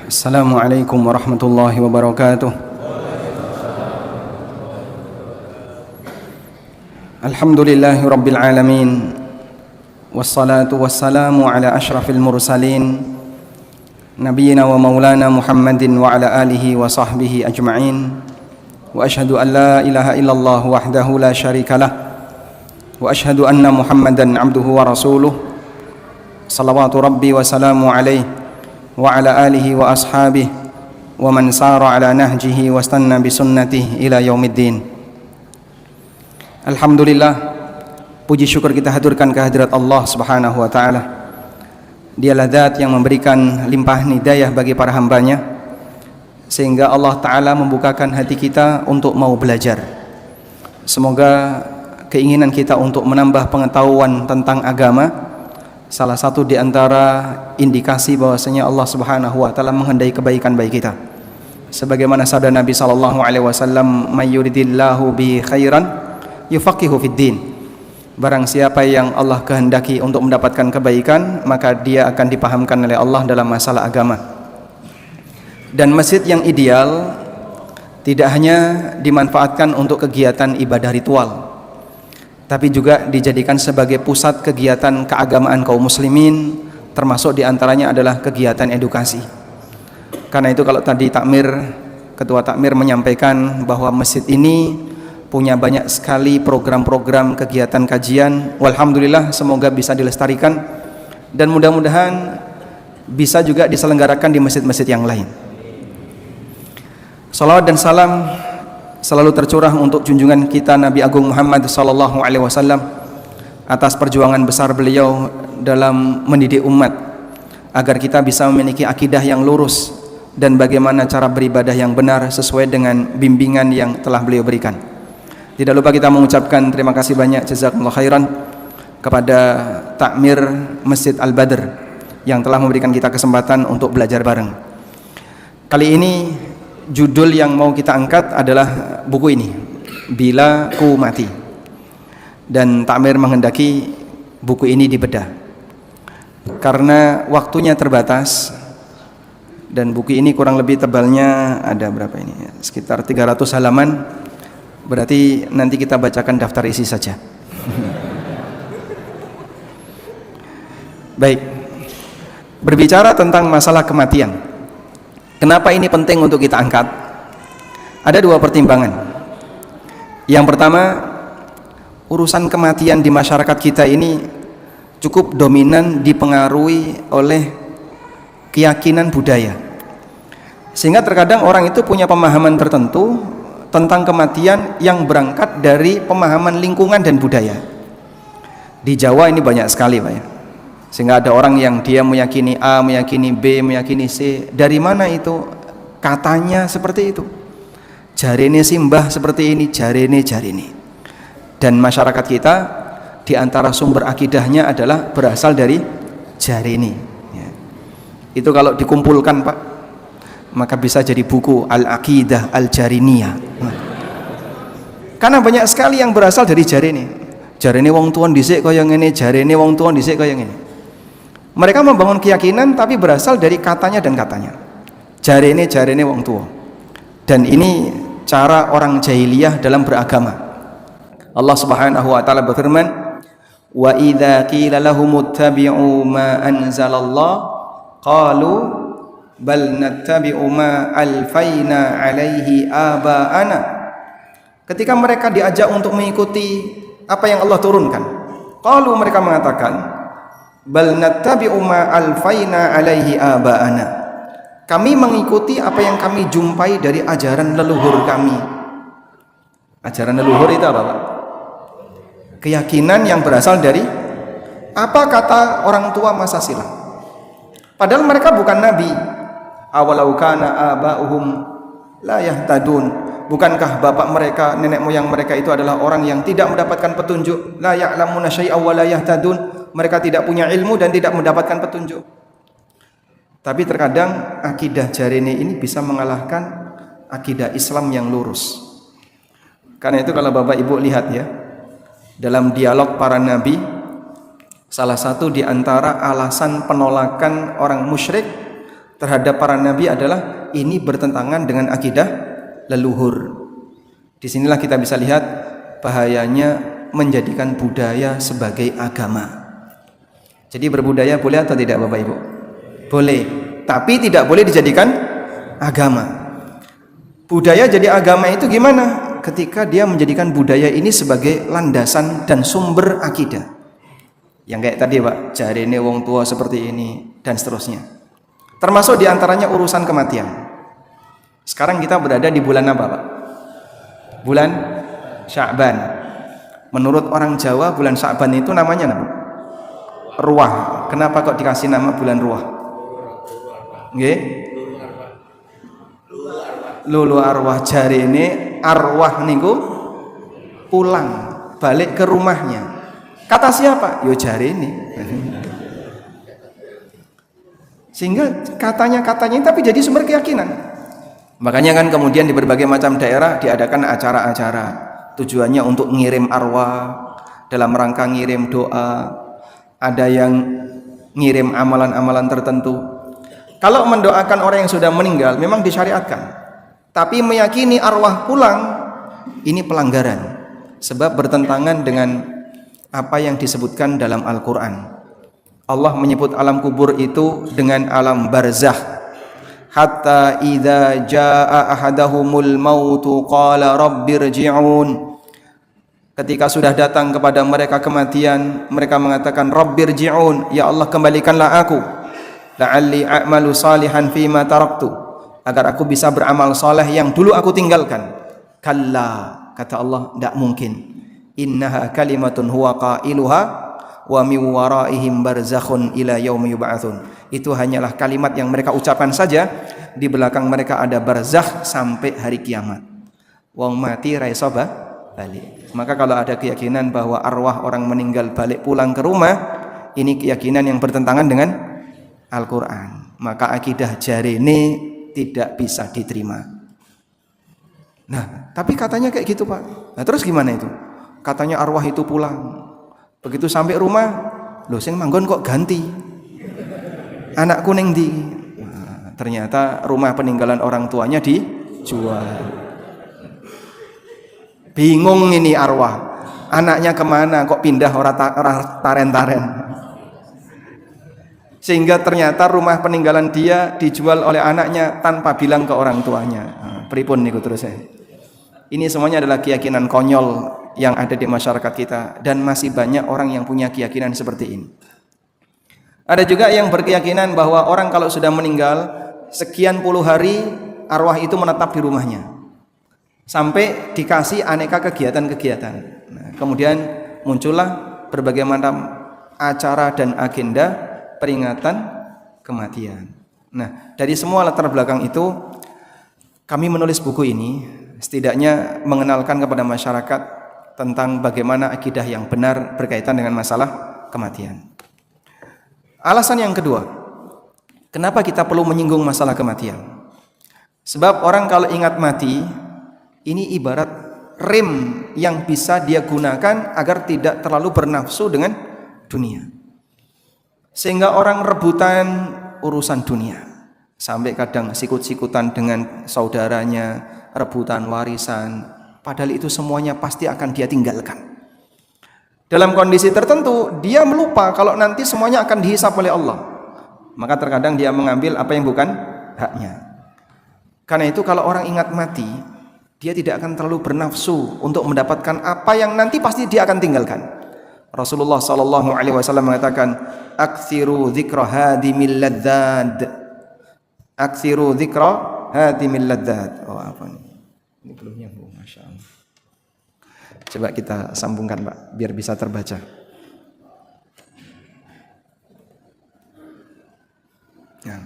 Assalamualaikum warahmatullahi wabarakatuh. Alhamdulillahi rabbil alamin. Wassalatu wassalamu ala ashrafil mursalin Nabiyyina wa maulana Muhammadin wa ala alihi wa sahbihi ajma'in. Wa ashhadu an la ilaha illallah wahdahu la syarikalah. Wa ashhadu anna Muhammadan abduhu wa rasuluh. Salawatu rabbi wa salamu alaihi wa ala alihi wa ashabihi wa man sara ala nahjihi wa stanna bi sunnatihi ila yaumiddin. Alhamdulillah, puji syukur kita haturkan kehadirat Allah Subhanahu wa taala. Dialah zat yang memberikan limpahan hidayah bagi para hambanya, sehingga Allah taala membukakan hati kita untuk mau belajar. Semoga keinginan kita untuk menambah pengetahuan tentang agama, salah satu di antara indikasi bahwasanya Allah Subhanahu wa taala menghendaki kebaikan bagi kita. Sebagaimana sabda Nabi sallallahu alaihi wasallam, "May yuridillahu bi khairan yufaqihu fid din." Barang siapa yang Allah kehendaki untuk mendapatkan kebaikan, maka dia akan dipahamkan oleh Allah dalam masalah agama. Dan masjid yang ideal tidak hanya dimanfaatkan untuk kegiatan ibadah ritual, tapi juga dijadikan sebagai pusat kegiatan keagamaan kaum muslimin, termasuk diantaranya adalah kegiatan edukasi. Karena itu kalau tadi ketua takmir menyampaikan bahwa masjid ini punya banyak sekali program-program kegiatan kajian, walhamdulillah, semoga bisa dilestarikan dan mudah-mudahan bisa juga diselenggarakan di masjid-masjid yang lain. Salawat dan salam selalu tercurah untuk junjungan kita Nabi Agung Muhammad sallallahu alaihi wasallam atas perjuangan besar beliau dalam mendidik umat agar kita bisa memiliki akidah yang lurus dan bagaimana cara beribadah yang benar sesuai dengan bimbingan yang telah beliau berikan. Tidak lupa kita mengucapkan terima kasih banyak, jazakumullah khairan, kepada takmir Masjid Al-Badr yang telah memberikan kita kesempatan untuk belajar bareng. Kali ini judul yang mau kita angkat adalah buku ini, Bila Ku Mati. Dan takmir menghendaki buku ini dibedah karena waktunya terbatas, dan buku ini kurang lebih tebalnya ada berapa ini? Sekitar 300 halaman. Berarti nanti kita bacakan daftar isi saja. Baik, berbicara tentang masalah kematian, kenapa ini penting untuk kita angkat? Ada dua pertimbangan. Yang pertama, urusan kematian di masyarakat kita ini cukup dominan dipengaruhi oleh keyakinan budaya, sehingga terkadang orang itu punya pemahaman tertentu tentang kematian yang berangkat dari pemahaman lingkungan dan budaya. Di Jawa ini banyak sekali, Pak ya. Sehingga ada orang yang dia meyakini A, meyakini B, meyakini C. Dari mana itu? Katanya seperti itu. Jarene simbah seperti ini, jarene. Dan masyarakat kita di antara sumber akidahnya adalah berasal dari jarene. Ya. Itu kalau dikumpulkan, Pak, maka bisa jadi buku Al-Aqidah Al-Jariniyah. Karena banyak sekali yang berasal dari jarene. Jarene wong tuwa dhisik kaya ngene, jarene wong tuwa dhisik kaya ngene. Mereka membangun keyakinan tapi berasal dari katanya dan katanya. Jarene wong tuwa. Dan ini cara orang jahiliyah dalam beragama. Allah Subhanahu wa taala berfirman, "Wa idza qila lahumuttabi'u ma anzalallah qalu bal nattabi'u ma alfaina alaihi aba'ana." Ketika mereka diajak untuk mengikuti apa yang Allah turunkan, qalu, mereka mengatakan, bal nattabi'u ma alfaina alaihi aba'ana, kami mengikuti apa yang kami jumpai dari ajaran leluhur kami. Ajaran leluhur itu apa, Pak? Keyakinan yang berasal dari apa kata orang tua masa silam. Padahal mereka bukan nabi. Awalau kana aba'uhum la yahtadun. Bukankah bapak mereka, nenek moyang mereka itu adalah orang yang tidak mendapatkan petunjuk? La ya'lamuna syai'aw wa la yahtadun. Mereka tidak punya ilmu dan tidak mendapatkan petunjuk. Tapi terkadang akidah jarene ini bisa mengalahkan akidah Islam yang lurus. Karena itu kalau Bapak Ibu lihat ya, dalam dialog para nabi, Salah satu di antara alasan penolakan orang musyrik terhadap para nabi adalah ini bertentangan dengan akidah leluhur. Disinilah kita bisa lihat bahayanya menjadikan budaya sebagai agama. Jadi berbudaya boleh atau tidak Bapak Ibu? Boleh, tapi tidak boleh dijadikan agama. Budaya jadi agama itu gimana? Ketika dia menjadikan budaya ini sebagai landasan dan sumber akidah. Yang kayak tadi Pak, jarene wong tua seperti ini dan seterusnya. Termasuk diantaranya urusan kematian. Sekarang kita berada di bulan apa Pak? Bulan Sya'ban. Menurut orang Jawa bulan Sya'ban itu namanya apa? Ruah. Kenapa kok dikasih nama bulan Ruah? Nggih? Lulu arwah, jarene arwah niku pulang balik ke rumahnya. Kata siapa? Yo jarene. Sehingga katanya tapi jadi sumber keyakinan. Makanya kan kemudian di berbagai macam daerah diadakan acara-acara tujuannya untuk ngirim arwah, dalam rangka ngirim doa, ada yang ngirim amalan-amalan tertentu. Kalau mendoakan orang yang sudah meninggal memang disyariatkan. Tapi meyakini arwah pulang ini pelanggaran, sebab bertentangan dengan apa yang disebutkan dalam Al-Quran. Allah menyebut alam kubur itu dengan alam barzakh. Hatta idza jaa ahadahumul mautu qala rabbirji'un. Ketika sudah datang kepada mereka kematian, mereka mengatakan rabbirji'un, ya Allah kembalikanlah aku. La'alli a'malu salihan fima taraktu, agar aku bisa beramal saleh yang dulu aku tinggalkan. Kalla, kata Allah, tidak mungkin. Innaha kalimatun huwa qailuha wa min waraihim barzakhun ila yaumi yub'atsun. Itu hanyalah kalimat yang mereka ucapkan saja, di belakang mereka ada barzakh sampai hari kiamat. Wong mati ra iso balik. Maka kalau ada keyakinan bahwa arwah orang meninggal balik pulang ke rumah, ini keyakinan yang bertentangan dengan Al-Qur'an. Maka akidah jarene tidak bisa diterima. Nah, tapi katanya kayak gitu Pak. Nah terus gimana itu? Katanya arwah itu pulang. Begitu sampai rumah, loh sing manggon kok ganti. Anakku ning ndi? Nah, ternyata rumah peninggalan orang tuanya dijual. Bingung ini arwah. Anaknya kemana? Kok pindah orang taren-taren? Sehingga ternyata rumah peninggalan dia dijual oleh anaknya tanpa bilang ke orang tuanya. Pripun niku terus saya. Ini semuanya adalah keyakinan konyol yang ada di masyarakat kita, dan masih banyak orang yang punya keyakinan seperti ini. Ada juga yang berkeyakinan bahwa orang kalau sudah meninggal sekian puluh hari arwah itu menetap di rumahnya sampai dikasih aneka kegiatan-kegiatan. Nah, kemudian muncullah berbagai macam acara dan agenda peringatan kematian. Nah, dari semua latar belakang itu kami menulis buku ini setidaknya mengenalkan kepada masyarakat tentang bagaimana akidah yang benar berkaitan dengan masalah kematian. Alasan yang kedua, kenapa kita perlu menyinggung masalah kematian? Sebab orang kalau ingat mati, ini ibarat rem yang bisa dia gunakan agar tidak terlalu bernafsu dengan dunia. Sehingga orang rebutan urusan dunia, sampai kadang sikut-sikutan dengan saudaranya, rebutan warisan, padahal itu semuanya pasti akan dia tinggalkan. Dalam kondisi tertentu dia melupa kalau nanti semuanya akan dihisap oleh Allah. Maka terkadang dia mengambil apa yang bukan haknya. Karena itu kalau orang ingat mati, dia tidak akan terlalu bernafsu untuk mendapatkan apa yang nanti pasti dia akan tinggalkan. Rasulullah sallallahu alaihi wasallam mengatakan, "Aktsiru dzikra hadimil ladzat." Aktsiru dzikra hadimil ladzat. Oh, apa nih? Ini belum nyambung, masyaallah. Coba kita sambungkan, Pak, biar bisa terbaca. Ya.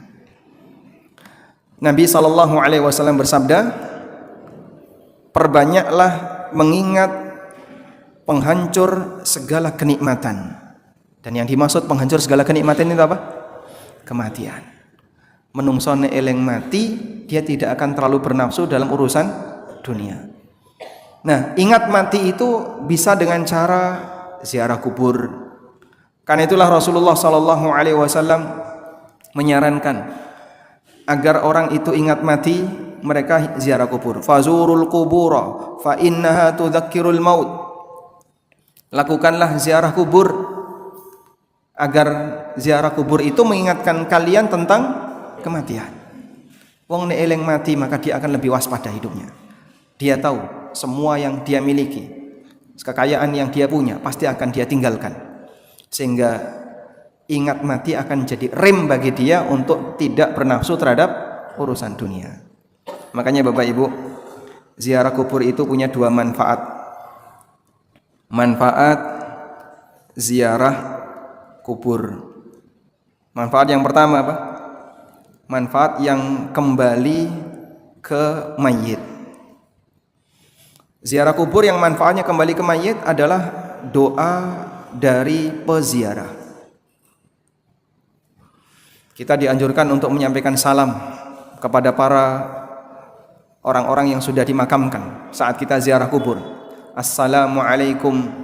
Nabi sallallahu alaihi wasallam bersabda, "Perbanyaklah mengingat penghancur segala kenikmatan." Dan yang dimaksud penghancur segala kenikmatan itu apa? Kematian. Menungsone eleng mati, dia tidak akan terlalu bernafsu dalam urusan dunia. Nah, ingat mati itu bisa dengan cara ziarah kubur. Karena itulah Rasulullah sallallahu alaihi wasallam menyarankan agar orang itu ingat mati, mereka ziarah kubur. Fazurul qubura fa innaha tudzakkirul maut. Lakukanlah ziarah kubur agar ziarah kubur itu mengingatkan kalian tentang kematian. Wong nek eling mati maka dia akan lebih waspada hidupnya. Dia tahu semua yang dia miliki, kekayaan yang dia punya pasti akan dia tinggalkan. Sehingga ingat mati akan jadi rem bagi dia untuk tidak bernafsu terhadap urusan dunia. Makanya Bapak Ibu, ziarah kubur itu punya dua manfaat. Manfaat ziarah kubur. Manfaat yang pertama apa? Manfaat yang kembali ke mayit. Ziarah kubur yang manfaatnya kembali ke mayit adalah doa dari peziarah. Kita dianjurkan untuk menyampaikan salam kepada para orang-orang yang sudah dimakamkan saat kita ziarah kubur. Assalamualaikum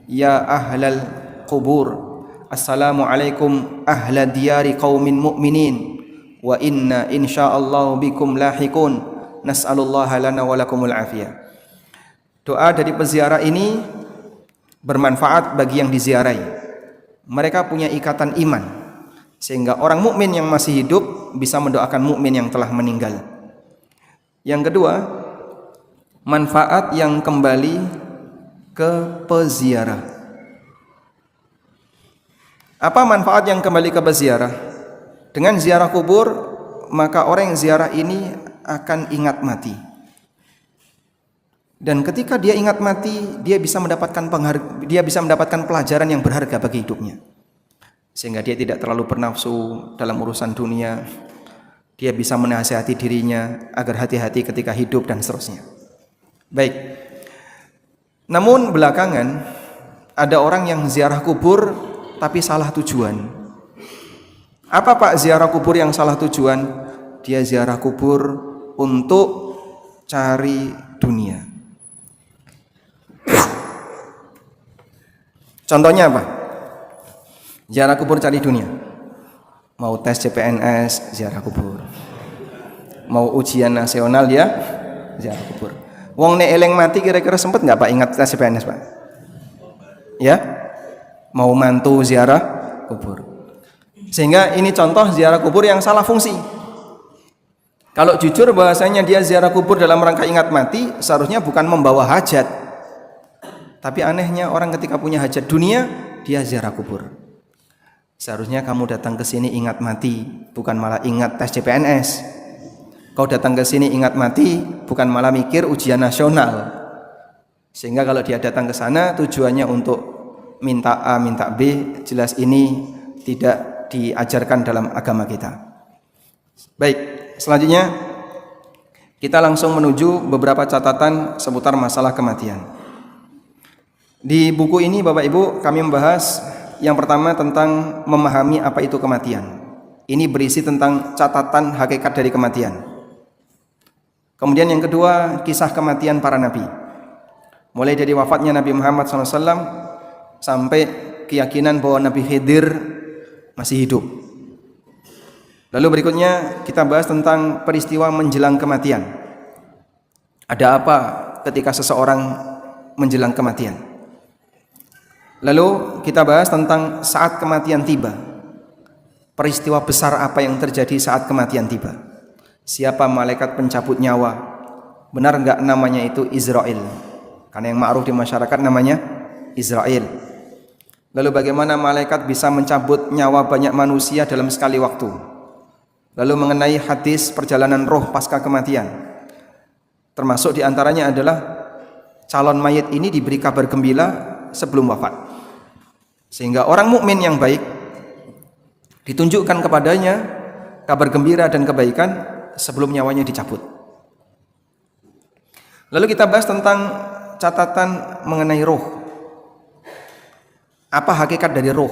ya ahlal kubur. Assalamualaikum ahla diyari qaumin mu'minin. Wa inna insyaallah bikum lahikun. Nas'alullaha lana wa lakumul afiyah. Doa dari peziarah ini bermanfaat bagi yang diziarahi. Mereka punya ikatan iman, sehingga orang mukmin yang masih hidup bisa mendoakan mukmin yang telah meninggal. Yang kedua, manfaat yang kembali ke peziarah. Apa manfaat yang kembali ke peziarah? Dengan ziarah kubur, maka orang yang ziarah ini akan ingat mati. Dan ketika dia ingat mati, dia bisa mendapatkan pelajaran yang berharga bagi hidupnya. Sehingga dia tidak terlalu bernafsu dalam urusan dunia. Dia bisa menasihati dirinya agar hati-hati ketika hidup dan seterusnya. Baik. Namun belakangan ada orang yang ziarah kubur tapi salah tujuan. Apa Pak ziarah kubur yang salah tujuan? Dia ziarah kubur untuk cari dunia. Contohnya apa? Ziarah kubur cari dunia. Mau tes CPNS, ziarah kubur. Mau ujian nasional ya, ziarah kubur. Wong nek eleng mati kira-kira sempet nggak Pak ingat tes CPNS Pak? Ya? Mau mantu ziarah kubur. Sehingga ini contoh ziarah kubur yang salah fungsi. Kalau jujur bahasanya dia ziarah kubur dalam rangka ingat mati, seharusnya bukan membawa hajat. Tapi anehnya orang ketika punya hajat dunia, dia ziarah kubur. Seharusnya kamu datang ke sini ingat mati, bukan malah ingat tes CPNS. Kau datang ke sini ingat mati, bukan malah mikir ujian nasional. Sehingga kalau dia datang ke sana tujuannya untuk minta A, minta B, jelas ini tidak diajarkan dalam agama kita. Baik, selanjutnya kita langsung menuju beberapa catatan seputar masalah kematian. Di buku ini Bapak Ibu kami membahas yang pertama tentang memahami apa itu kematian. Ini berisi tentang catatan hakikat dari kematian. Kemudian yang kedua kisah kematian para nabi. Mulai dari wafatnya Nabi Muhammad SAW sampai keyakinan bahwa Nabi Khidir masih hidup. Lalu berikutnya kita bahas tentang peristiwa menjelang kematian. Ada apa ketika seseorang menjelang kematian? Lalu kita bahas tentang saat kematian tiba. Peristiwa besar apa yang terjadi saat kematian tiba? Siapa malaikat pencabut nyawa? Benar enggak namanya itu Israel? Karena yang ma'ruf di masyarakat namanya Israel. Lalu bagaimana malaikat bisa mencabut nyawa banyak manusia dalam sekali waktu? Lalu mengenai hadis perjalanan roh pasca kematian. Termasuk diantaranya adalah calon mayit ini diberi kabar gembira sebelum wafat, sehingga orang mukmin yang baik ditunjukkan kepadanya kabar gembira dan kebaikan sebelum nyawanya dicabut. Lalu kita bahas tentang catatan mengenai roh. Apa hakikat dari roh?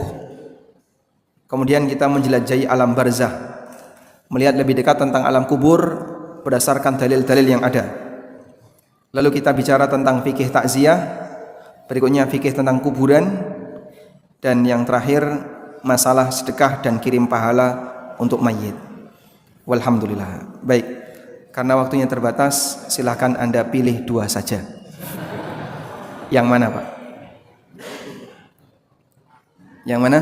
Kemudian kita menjelajahi alam barzah, melihat lebih dekat tentang alam kubur berdasarkan dalil-dalil yang ada. Lalu kita bicara tentang fikih takziah. Berikutnya fikih tentang kuburan, Dan yang terakhir masalah sedekah dan kirim pahala untuk mayit. Walhamdulillah. Baik, karena waktunya terbatas, silakan Anda pilih 2 saja. Yang mana, Pak? Yang mana?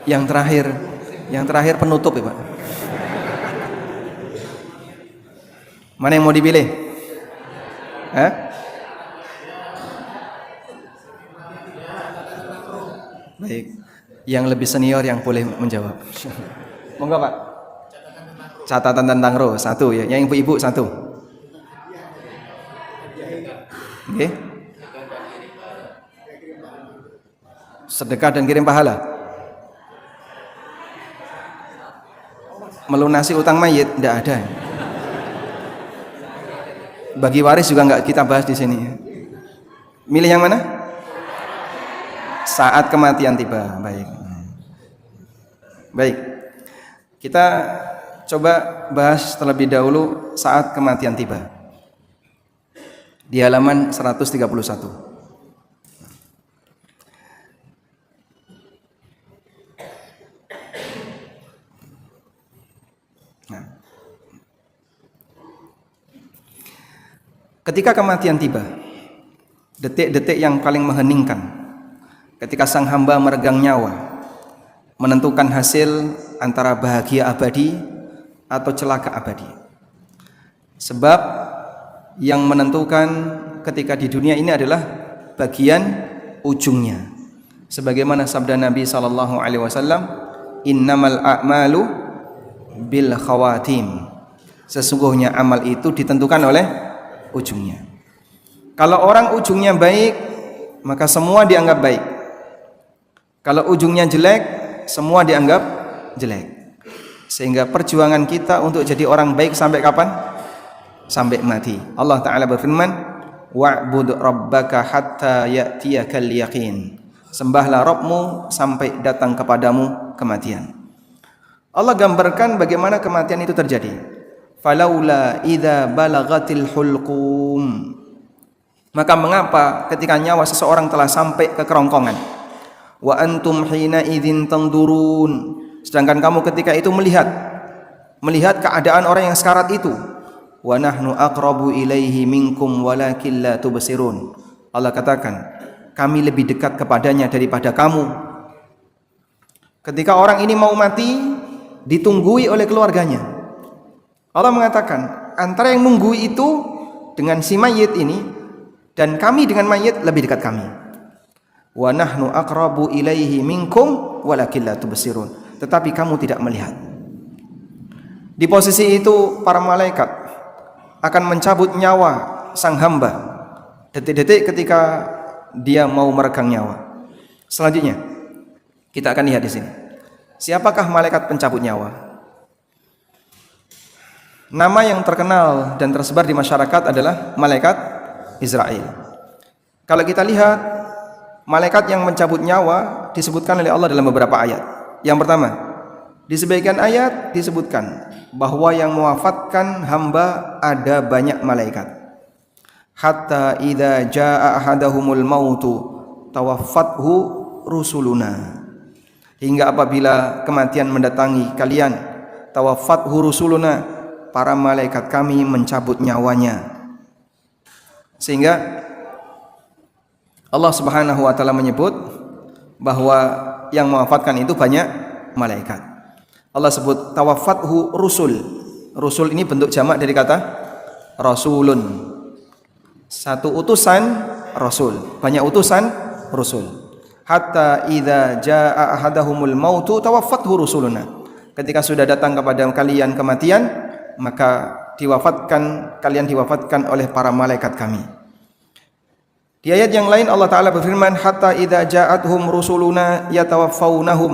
Yang terakhir. Yang terakhir penutup ya, Pak. Mana yang mau dipilih? Hah? Baik. Yang lebih senior yang boleh menjawab. Monggo, Pak. Catatan tentang roh 1 ya. Yang ibu-ibu 1. Oke. Sedekah dan kirim pahala. Melunasi utang mayit enggak ada. Bagi waris juga enggak kita bahas di sini. Milih yang mana? Saat kematian tiba. Baik. Baik. Kita coba bahas terlebih dahulu saat kematian tiba. Di halaman 131. Ketika kematian tiba, detik-detik yang paling mengheningkan, ketika sang hamba meregang nyawa, menentukan hasil antara bahagia abadi atau celaka abadi. Sebab yang menentukan ketika di dunia ini adalah bagian ujungnya. Sebagaimana sabda Nabi SAW, innamal a'malu bil khawatim. Sesungguhnya amal itu ditentukan oleh ujungnya. Kalau orang ujungnya baik, maka semua dianggap baik. Kalau ujungnya jelek, semua dianggap jelek. Sehingga perjuangan kita untuk jadi orang baik sampai kapan? Sampai mati. Allah Ta'ala berfirman, wa'bud rabbaka hatta ya'tiyakal yaqin. Sembahlah Rabbmu sampai datang kepadamu kematian. Allah gambarkan bagaimana kematian itu terjadi. Falaula idza balagatil hulqum. Maka mengapa ketika nyawa seseorang telah sampai ke kerongkongan? Wa antum hina idzin tandurun. Sedangkan kamu ketika itu melihat keadaan orang yang sekarat itu. Wa nahnu aqrabu ilaihi minkum walakin la tubsirun. Allah katakan, kami lebih dekat kepadanya daripada kamu. Ketika orang ini mau mati, ditunggui oleh keluarganya. Allah mengatakan, antara yang nunggui itu dengan si mayit ini dan kami dengan mayit lebih dekat kami. Wa nahnu aqrabu ilaihi minkum walakin la tubsirun. Tetapi kamu tidak melihat. Di posisi itu para malaikat akan mencabut nyawa sang hamba detik-detik ketika dia mau meregang nyawa. Selanjutnya kita akan lihat di sini. Siapakah malaikat pencabut nyawa? Nama yang terkenal dan tersebar di masyarakat adalah malaikat Israel. Kalau kita lihat, malaikat yang mencabut nyawa disebutkan oleh Allah dalam beberapa ayat. Yang pertama, di sebagian ayat disebutkan bahwa yang mewafatkan hamba ada banyak malaikat. Hatta idza jaa ahadahumul mautu tawaffathu rusuluna. Hingga apabila kematian mendatangi kalian, tawaffathu rusuluna, para malaikat kami mencabut nyawanya. Sehingga Allah Subhanahu wa taala menyebut bahwa yang mewafatkan itu banyak malaikat. Allah sebut tawaffathu rusul. Rusul ini bentuk jamak dari kata rasulun. Satu utusan rasul, banyak utusan rasul. Hatta idza jaa ahadahumul mautu tawaffathu rusuluna. Ketika sudah datang kepada kalian kematian, maka kalian diwafatkan oleh para malaikat kami. Di ayat yang lain Allah Ta'ala berfirman, hatta idza ja'athum rusuluna yatawaffawnahum,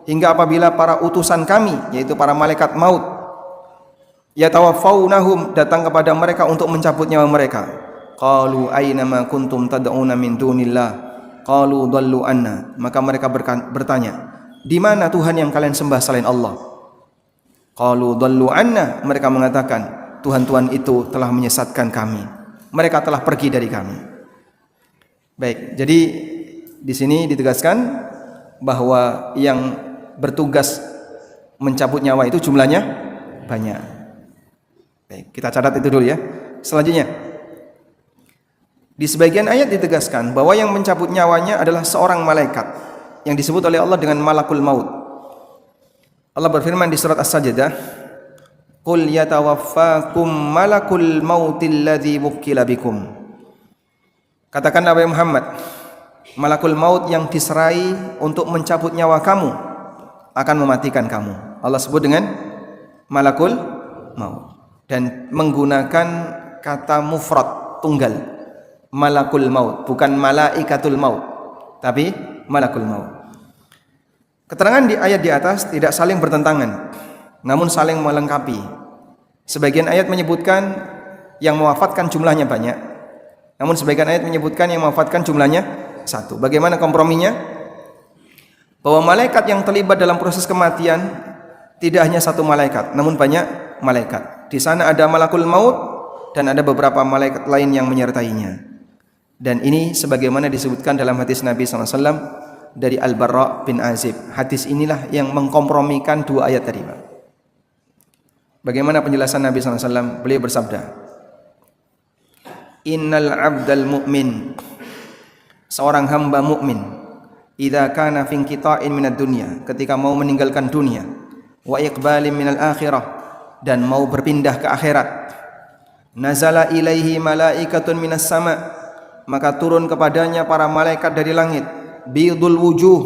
hingga apabila para utusan kami, yaitu para malaikat maut, yatawaffawnahum, datang kepada mereka untuk mencabut nyawa mereka. Qalu aina ma kuntum tad'una min dunillah, qalu dhallu anna. Maka mereka bertanya, di mana Tuhan yang kalian sembah selain Allah? Qalu dhallu anna, mereka mengatakan Tuhan-Tuhan itu telah menyesatkan kami. Mereka telah pergi dari kami. Baik, jadi di sini ditegaskan bahwa yang bertugas mencabut nyawa itu jumlahnya banyak. Baik, kita catat itu dulu ya. Selanjutnya, di sebagian ayat ditegaskan bahwa yang mencabut nyawanya adalah seorang malaikat yang disebut oleh Allah dengan malakul maut. Allah berfirman di surat As-Sajdah, "Qul yatawaffakum malakul mautil ladzi wukkila bikum." Katakan Nabi Muhammad, malakul maut yang diserai untuk mencabut nyawa kamu akan mematikan kamu. Allah sebut dengan malakul maut dan menggunakan kata mufrad, tunggal. Malakul maut, bukan malaikatul maut, tapi malakul maut. Keterangan di ayat di atas tidak saling bertentangan, namun saling melengkapi. Sebagian ayat menyebutkan yang mewafatkan jumlahnya banyak, namun sebagian ayat menyebutkan yang mewafatkan jumlahnya satu. Bagaimana komprominya? Bahwa malaikat yang terlibat dalam proses kematian tidak hanya satu malaikat, namun banyak malaikat. Di sana ada malakul maut dan ada beberapa malaikat lain yang menyertainya. Dan ini sebagaimana disebutkan dalam hadis Nabi SAW dari Al-Barra bin Azib. Hadis inilah yang mengkompromikan dua ayat tadi, Pak. Bagaimana penjelasan Nabi SAW? Beliau bersabda, "Innal abdal mu'min," seorang hamba mukmin, "idza kana fi inqita'in minad dunya," ketika mau meninggalkan dunia, "wa iqbalin minal akhirah," dan mau berpindah ke akhirat, "nazala ilaihi malaikatun minas sama," maka turun kepadanya para malaikat dari langit, bidul wujuh,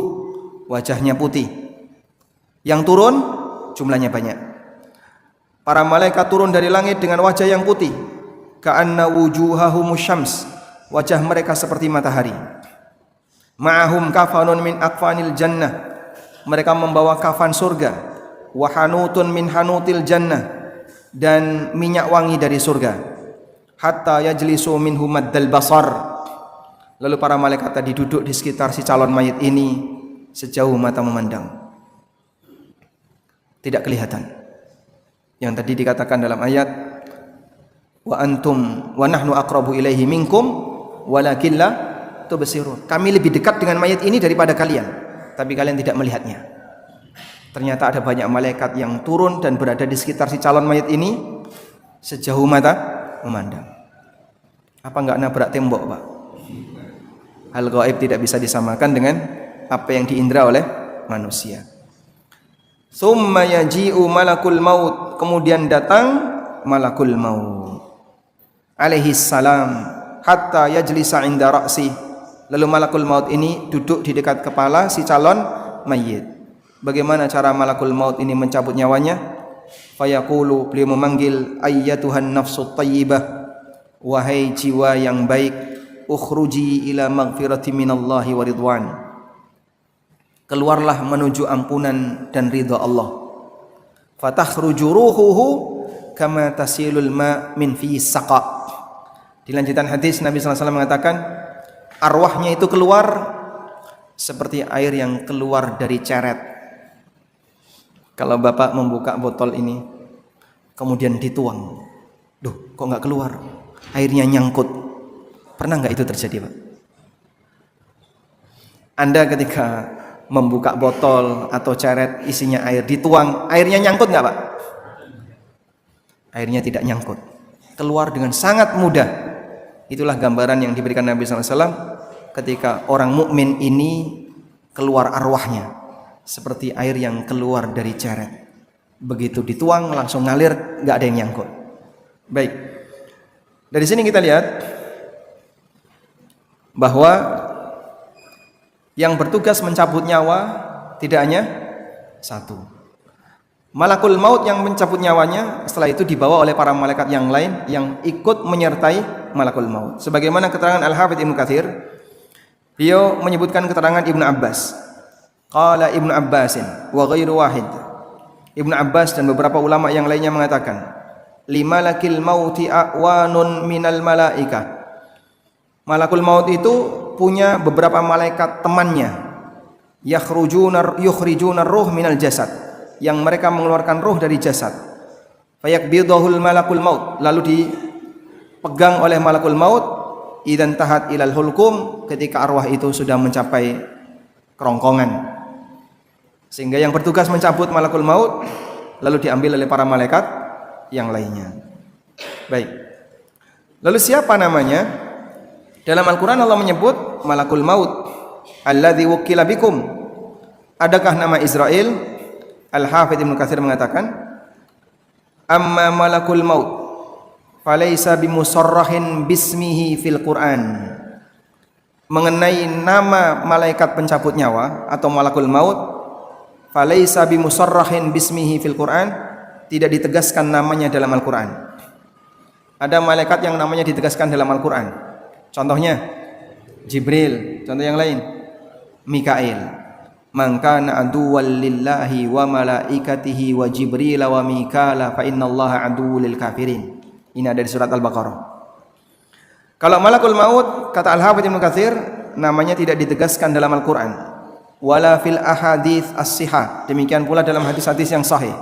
wajahnya putih. Yang turun jumlahnya banyak. Para malaikat turun dari langit dengan wajah yang putih, ka'anna wujuhahumus syams, wajah mereka seperti matahari. Ma'ahum kafanun min akfanil jannah, mereka membawa kafan surga. Wa hanutun min hanutil jannah, dan minyak wangi dari surga. Hatta yajlisu minhum maddal basar, lalu para malaikat tadi duduk di sekitar si calon mayit ini sejauh mata memandang. Tidak kelihatan. Yang tadi dikatakan dalam ayat, "Wa antum wa nahnu aqrabu ilaihi minkum walakin la tubsirun." Kami lebih dekat dengan mayit ini daripada kalian, tapi kalian tidak melihatnya. Ternyata ada banyak malaikat yang turun dan berada di sekitar si calon mayit ini sejauh mata memandang. Apa enggak nabrak tembok, Pak? Hal gaib tidak bisa disamakan dengan apa yang diindra oleh manusia. Tsumma yaji'u malakul maut, kemudian datang malakul maut alaihi salam hatta yajlisa 'inda ra'si, lalu malakul maut ini duduk di dekat kepala si calon mayit. Bagaimana cara malakul maut ini mencabut nyawanya? Fayaqulu, beliau memanggil, ayyatuhan nafsut thayyibah, wahai jiwa yang baik, ukhruji ila maghfirati minallahi wa ridwan, keluarlah menuju ampunan dan ridha Allah. Fatakhruju ruhuhu kama tasilul ma min fi saqa. Di lanjutan hadis Nabi SAW mengatakan, arwahnya itu keluar seperti air yang keluar dari ceret. Kalau Bapak membuka botol ini kemudian dituang, duh kok nggak keluar, airnya nyangkut. Pernah nggak itu terjadi, Pak? Anda ketika membuka botol atau ceret isinya air, dituang, airnya nyangkut nggak, Pak? Airnya tidak nyangkut, keluar dengan sangat mudah. Itulah gambaran yang diberikan Nabi SAW ketika orang mukmin ini keluar arwahnya seperti air yang keluar dari ceret. Begitu dituang langsung ngalir, nggak ada yang nyangkut. Baik, dari sini kita lihat bahwa yang bertugas mencabut nyawa tidak hanya satu. Malakul maut yang mencabut nyawanya, setelah itu dibawa oleh para malaikat yang lain yang ikut menyertai malakul maut. Sebagaimana keterangan Al-Hafidz Ibnu Katsir, beliau menyebutkan keterangan Ibnu Abbas. Qala Ibnu Abbasin wa ghairu wahid. Ibnu Abbas dan beberapa ulama yang lainnya mengatakan, limalakil mauti a'wanun minal malaika. Malakul maut itu punya beberapa malaikat temannya, yukhrijuna ruh minal jasad, yang mereka mengeluarkan ruh dari jasad. Fayaqbidahul malakul maut, lalu dipegang oleh malakul maut, idzan tahat ilal hulkum, ketika arwah itu sudah mencapai kerongkongan. Sehingga yang bertugas mencabut malakul maut lalu diambil oleh para malaikat yang lainnya. Baik. Lalu siapa namanya? Dalam Al-Qur'an Allah menyebut malakul maut, alladzi wukila bikum. Adakah nama Israel? Al-Hafidz Ibnu Katsir mengatakan, amma malakul maut falaysa bimusarrahin bismihi fil Qur'an. Mengenai nama malaikat pencabut nyawa atau malakul maut, falaysa bimusarrahin bismihi fil Qur'an, tidak ditegaskan namanya dalam Al-Qur'an. Ada malaikat yang namanya ditegaskan dalam Al-Qur'an. Contohnya Jibril, contoh yang lain Mikail. Man kana aduwwan lillahi wa malaikatihi wa Jibril wa Mikala fa innallaha aduwwul lil kafirin. Ini ada di surat Al-Baqarah. Kalau malakul maut, kata Al-Hafidz Ibnu Katsir, namanya tidak ditegaskan dalam Al-Qur'an. Wala fil ahadits as-sihah. Demikian pula dalam hadis-hadis yang sahih.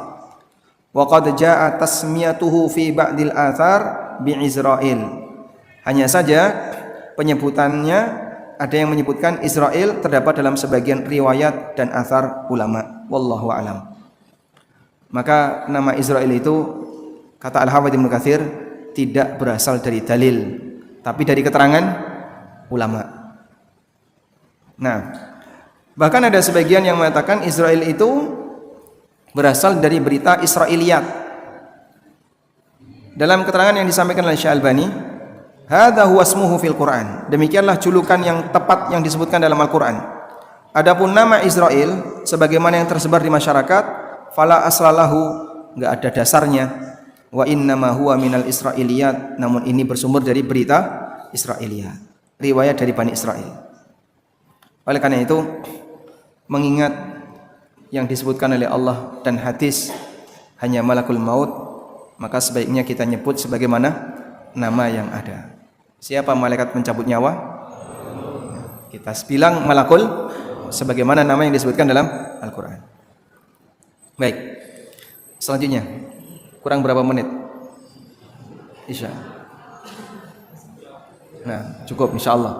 Wa qad jaa tasmiyatuhu fi ba'dil athar bi Israil. Hanya saja penyebutannya ada yang menyebutkan Israel terdapat dalam sebagian riwayat dan athar ulama. Wallahu a'lam. Maka nama Israel itu, kata Al-Hafidz Ibnu Katsir, tidak berasal dari dalil, tapi dari keterangan ulama. Nah, bahkan ada sebagian yang mengatakan Israel itu berasal dari berita Israiliyat. Dalam keterangan yang disampaikan oleh Syalbani, hadza huwa ismuhu fil Qur'an. Demikianlah julukan yang tepat yang disebutkan dalam Al-Qur'an. Adapun nama Israel sebagaimana yang tersebar di masyarakat, fala aslalahu, enggak ada dasarnya. Wa innama huwa minal Israiliyat, namun ini bersumber dari berita Israiliyat, riwayat dari Bani Israel. Oleh karena itu, mengingat yang disebutkan oleh Allah dan hadis hanya malakul maut, maka sebaiknya kita nyebut sebagaimana nama yang ada. Siapa malaikat pencabut nyawa? Kita bilang malakul sebagaimana nama yang disebutkan dalam Al-Qur'an. Baik. Selanjutnya, kurang berapa menit? Isya. Nah, cukup insyaallah.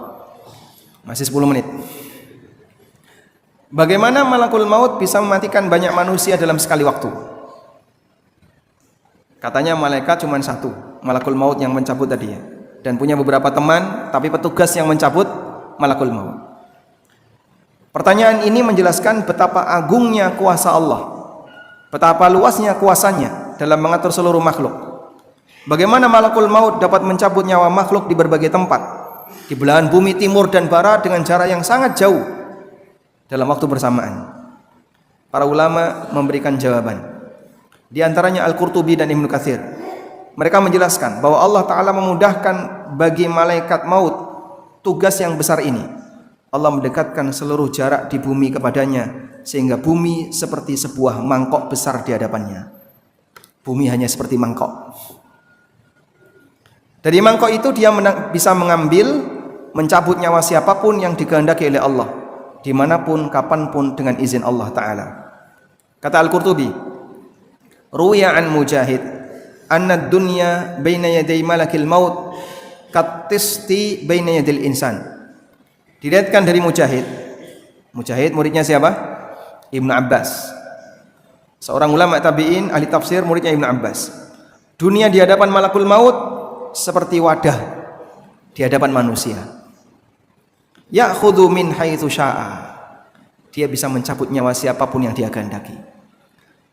Masih 10 menit. Bagaimana malakul maut bisa mematikan banyak manusia dalam sekali waktu? Katanya malaikat cuma satu, malakul maut yang mencabut tadi ya. Dan punya beberapa teman, tapi petugas yang mencabut malakul maut. Pertanyaan ini menjelaskan betapa agungnya kuasa Allah, betapa luasnya kuasanya dalam mengatur seluruh makhluk. Bagaimana malakul maut dapat mencabut nyawa makhluk di berbagai tempat, di belahan bumi timur dan barat dengan jarak yang sangat jauh dalam waktu bersamaan. Para ulama memberikan jawaban. Di antaranya Al-Qurtubi dan Ibnu Katsir. Mereka menjelaskan bahwa Allah Ta'ala memudahkan bagi malaikat maut tugas yang besar ini. Allah mendekatkan seluruh jarak di bumi kepadanya, sehingga bumi seperti sebuah mangkok besar di hadapannya. Bumi hanya seperti mangkok. Dari mangkok itu dia bisa mengambil, mencabut nyawa siapapun yang dikehendaki oleh Allah, dimanapun, kapanpun dengan izin Allah Ta'ala. Kata Al-Qurtubi, ruwiya an Mujahid anna dunya baina yaday malakil maut katisti baina yadil insan. Diriwayatkan dari Mujahid. Mujahid muridnya siapa? Ibnu Abbas. Seorang ulama tabi'in, ahli tafsir, muridnya Ibnu Abbas. Dunia di hadapan malakul maut seperti wadah di hadapan manusia. Ya'khudhu min haitsu syaa. Dia bisa mencabut nyawa siapapun yang dia kehendaki.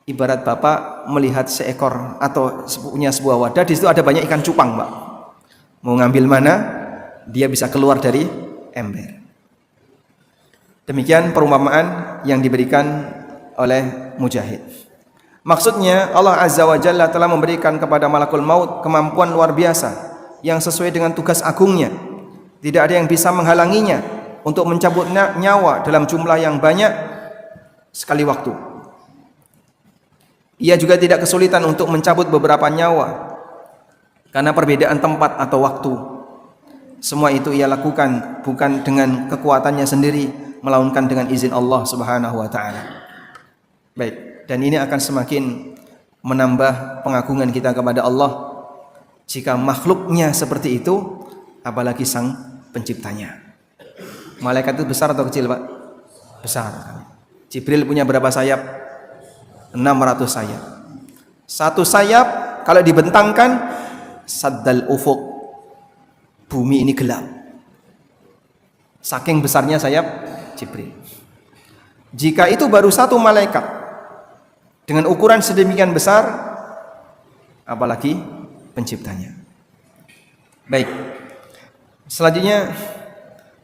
Ibarat bapak melihat seekor atau punya sebuah wadah, di situ ada banyak ikan cupang, Pak. Mau ngambil mana, dia bisa keluar dari ember. Demikian perumpamaan yang diberikan oleh Mujahid. Maksudnya Allah Azza wa Jalla telah memberikan kepada malakul maut kemampuan luar biasa yang sesuai dengan tugas agungnya. Tidak ada yang bisa menghalanginya untuk mencabut nyawa dalam jumlah yang banyak sekali waktu. Ia juga tidak kesulitan untuk mencabut beberapa nyawa karena perbedaan tempat atau waktu. Semua itu ia lakukan bukan dengan kekuatannya sendiri, melainkan dengan izin Allah Subhanahu wa taala. Baik, dan ini akan semakin menambah pengagungan kita kepada Allah jika makhluknya seperti itu apalagi sang penciptanya. Malaikat itu besar atau kecil, Pak? Besar. Jibril punya berapa sayap? 600 sayap. Satu sayap kalau dibentangkan saddal ufuk, bumi ini gelap. Saking besarnya sayap Jibril. Jika itu baru satu malaikat dengan ukuran sedemikian besar, apalagi penciptanya. Baik. Selanjutnya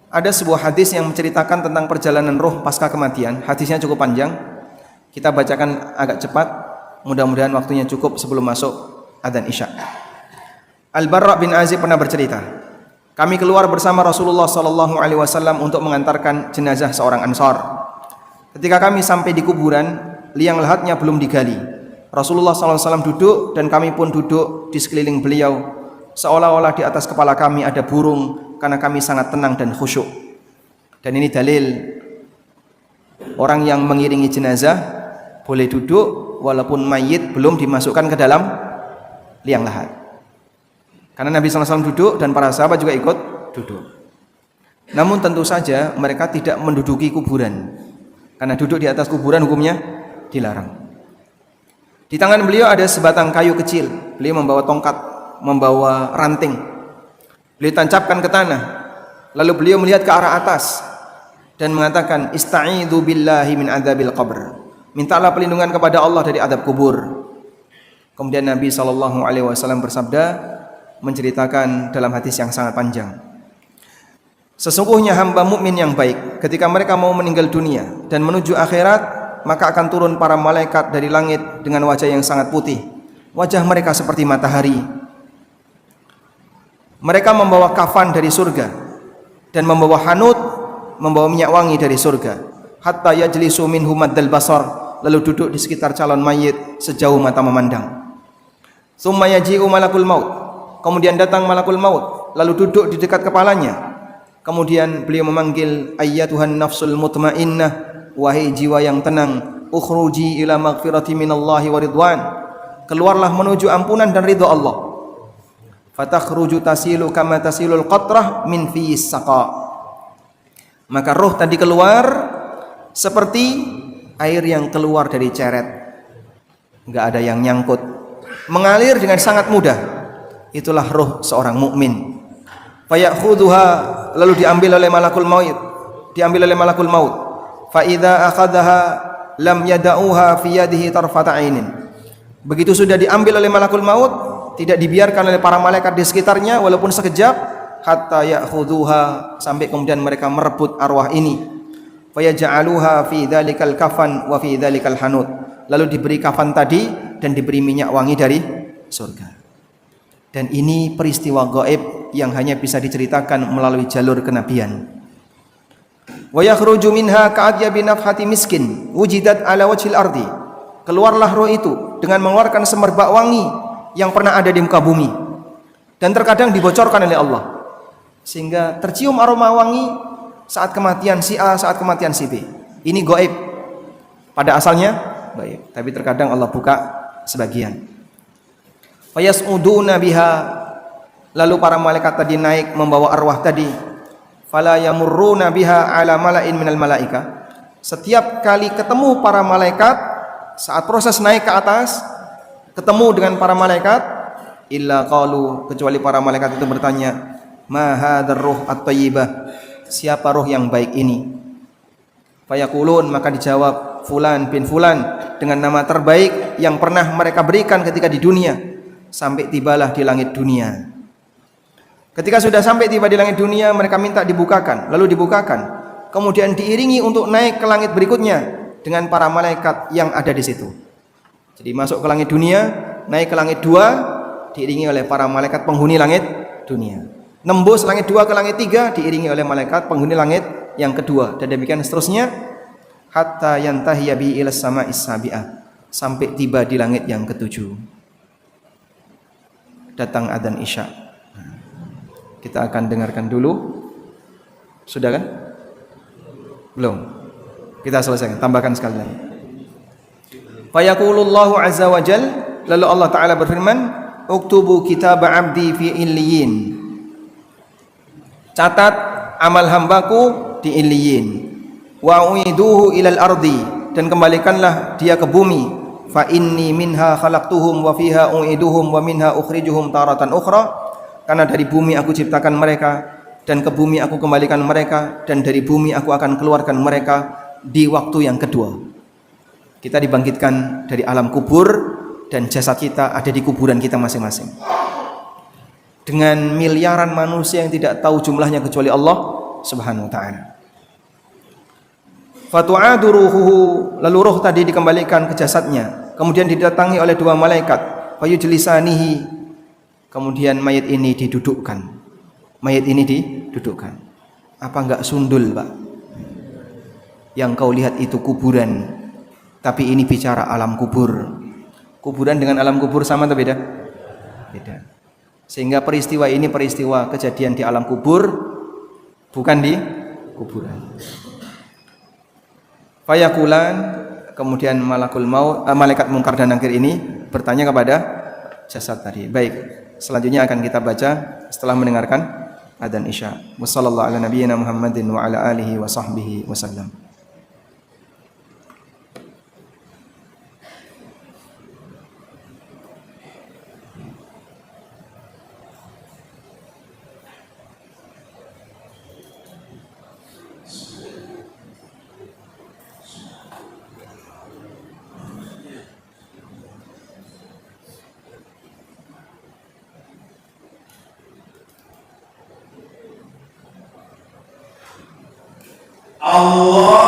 ada sebuah hadis yang menceritakan tentang perjalanan roh pasca kematian. Hadisnya cukup panjang. Kita bacakan agak cepat. Mudah-mudahan waktunya cukup sebelum masuk adzan Isya. Al-Barra bin Azib pernah bercerita, kami keluar bersama Rasulullah SAW untuk mengantarkan jenazah seorang Ansar. Ketika kami sampai di kuburan, liang lahatnya belum digali. Rasulullah SAW duduk dan kami pun duduk di sekeliling beliau, seolah-olah di atas kepala kami ada burung, karena kami sangat tenang dan khusyuk. Dan ini dalil orang yang mengiringi jenazah boleh duduk walaupun mayit belum dimasukkan ke dalam liang lahat. Karena Nabi SAW duduk dan para sahabat juga ikut duduk. Namun tentu saja mereka tidak menduduki kuburan, karena duduk di atas kuburan hukumnya dilarang. Di tangan beliau ada sebatang kayu kecil. Beliau membawa tongkat, membawa ranting. Beliau tancapkan ke tanah. Lalu beliau melihat ke arah atas dan mengatakan, "Ista'idzu billahi min adzabil qabr." Mintalah perlindungan kepada Allah dari adab kubur. Kemudian Nabi SAW bersabda, menceritakan dalam hadis yang sangat panjang, sesungguhnya hamba mukmin yang baik ketika mereka mau meninggal dunia dan menuju akhirat, maka akan turun para malaikat dari langit dengan wajah yang sangat putih. Wajah mereka seperti matahari. Mereka membawa kafan dari surga dan membawa hanut, membawa minyak wangi dari surga. Hatta yajlisu minhum maddal basar, lalu duduk di sekitar calon mayit sejauh mata memandang. Tsumma yaji'u malakul maut, kemudian datang malakul maut, lalu duduk di dekat kepalanya. Kemudian beliau memanggil, ayyatuhan nafsul mutmainnah, wahai jiwa yang tenang, ukhruji ila maghfirati minallahi wa ridwan, keluarlah menuju ampunan dan ridha Allah. Fatakhruju tasilu kama tasilul qatrah min fis saqa, maka roh tadi keluar seperti air yang keluar dari ceret, enggak ada yang nyangkut, mengalir dengan sangat mudah. Itulah roh seorang mukmin. Fayakhudhuha, lalu diambil oleh malakul maut. Fa idza akhadhaha lam yada'uha fi yadihi tarfata ainin. Begitu sudah diambil oleh malakul maut, tidak dibiarkan oleh para malaikat di sekitarnya walaupun sekejap, hatta ya'khudhuha, sampai kemudian mereka merebut arwah ini. Fayaj'aluha fi dzalikal kafan wa fi dzalikal hanut. Lalu diberi kafan tadi dan diberi minyak wangi dari surga. Dan ini peristiwa gaib yang hanya bisa diceritakan melalui jalur kenabian. Wa yakhruju minha ka'adyabi nafhati miskin wujidat ala wajhil ardi. Keluarlah roh itu dengan mengeluarkan semerbak wangi yang pernah ada di muka bumi dan terkadang dibocorkan oleh Allah, sehingga tercium aroma wangi saat kematian si A, saat kematian si B. Ini gaib. Pada asalnya gaib, tapi terkadang Allah buka sebagian. Fayas'uduna biha, lalu para malaikat tadi naik membawa arwah tadi. Fala yamurruna biha ala mala'in minal malaika. Setiap kali ketemu para malaikat saat proses naik ke atas, ketemu dengan para malaikat, illa qalu, kecuali para malaikat itu bertanya, ma hadzal ruh at-thayyibah, siapa roh yang baik ini? Fayaqulun, maka dijawab, fulan bin fulan, dengan nama terbaik yang pernah mereka berikan ketika di dunia. Sampai tibalah di langit dunia. Ketika sudah sampai tiba di langit dunia, mereka minta dibukakan, lalu dibukakan. Kemudian diiringi untuk naik ke langit berikutnya dengan para malaikat yang ada di situ. Jadi masuk ke langit dunia, naik ke langit 2, diiringi oleh para malaikat penghuni langit dunia. Nembus langit 2 ke langit 3, diiringi oleh malaikat penghuni langit yang kedua, dan demikian seterusnya hatta yantahiya bi ila sama'is sabi'ah, sampai tiba di langit yang ketujuh. Datang adzan Isya. Kita akan dengarkan dulu. Sudah kan? Belum. Kita selesaikan, tambahkan sekali lagi. Fayaqulullahu azza wa jal, lalu Allah Ta'ala berfirman, uktubu kitab abdi fi illiyin. catat amal hambaku di Iliyin, wa uiduhu ilal ardi, dan kembalikanlah dia ke bumi, fa inni minha khalaqtuhum wa fiha uiduhum wa minha ukhrijuhum taratan ukhra, karena dari bumi aku ciptakan mereka dan ke bumi aku kembalikan mereka, dan dari bumi aku akan keluarkan mereka di waktu yang kedua. Kita dibangkitkan dari alam kubur dan jasad kita ada di kuburan kita masing-masing. Dengan miliaran manusia yang tidak tahu jumlahnya kecuali Allah Subhanahu wa taala. Fatu'adu ruhuhu, lalu roh tadi dikembalikan ke jasadnya, kemudian didatangi oleh dua malaikat, fayujlisanihi, kemudian mayat ini didudukkan. Mayat ini didudukkan. Apa enggak sundul, Pak? Yang kau lihat itu kuburan, tapi ini bicara alam kubur. Kuburan dengan alam kubur sama atau beda? Beda. Sehingga peristiwa ini peristiwa kejadian di alam kubur, bukan di kuburan. Fayakulan, kemudian malakul maut, malaikat mungkar dan nakir ini bertanya kepada jasad tadi. Baik, selanjutnya akan kita baca setelah mendengarkan adzan Isya. Wassallallahu ala nabiyyina Muhammadin wa ala alihi wa sahbihi wasallam. Allah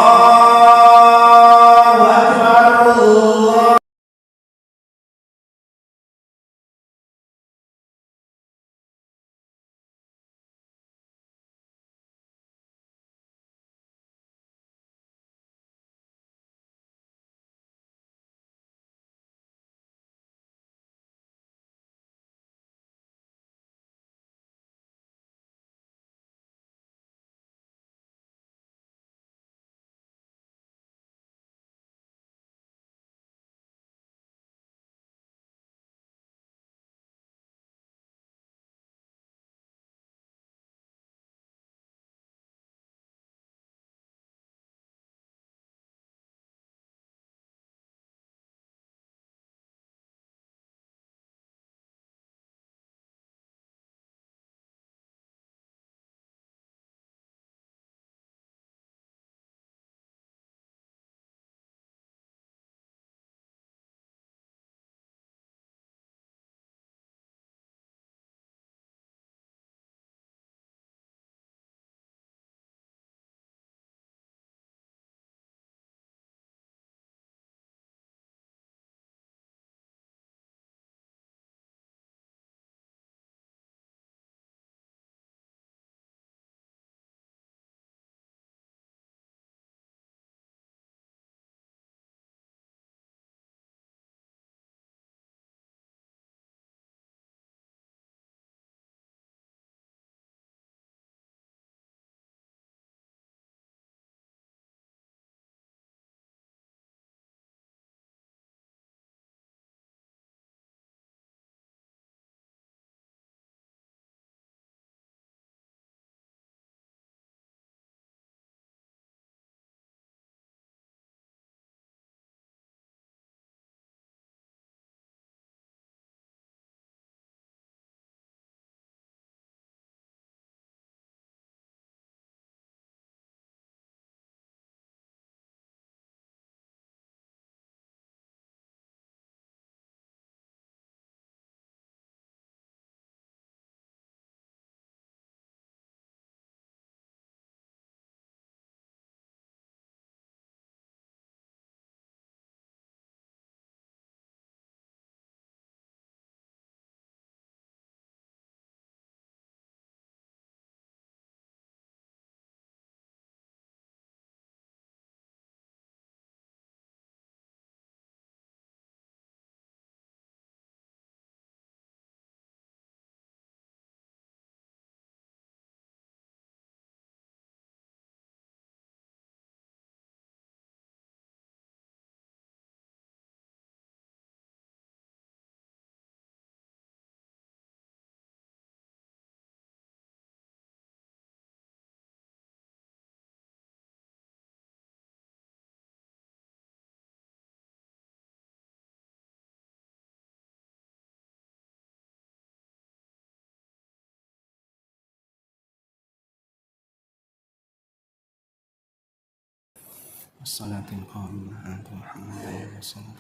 الصلاة القائمة آت محمدا وسلم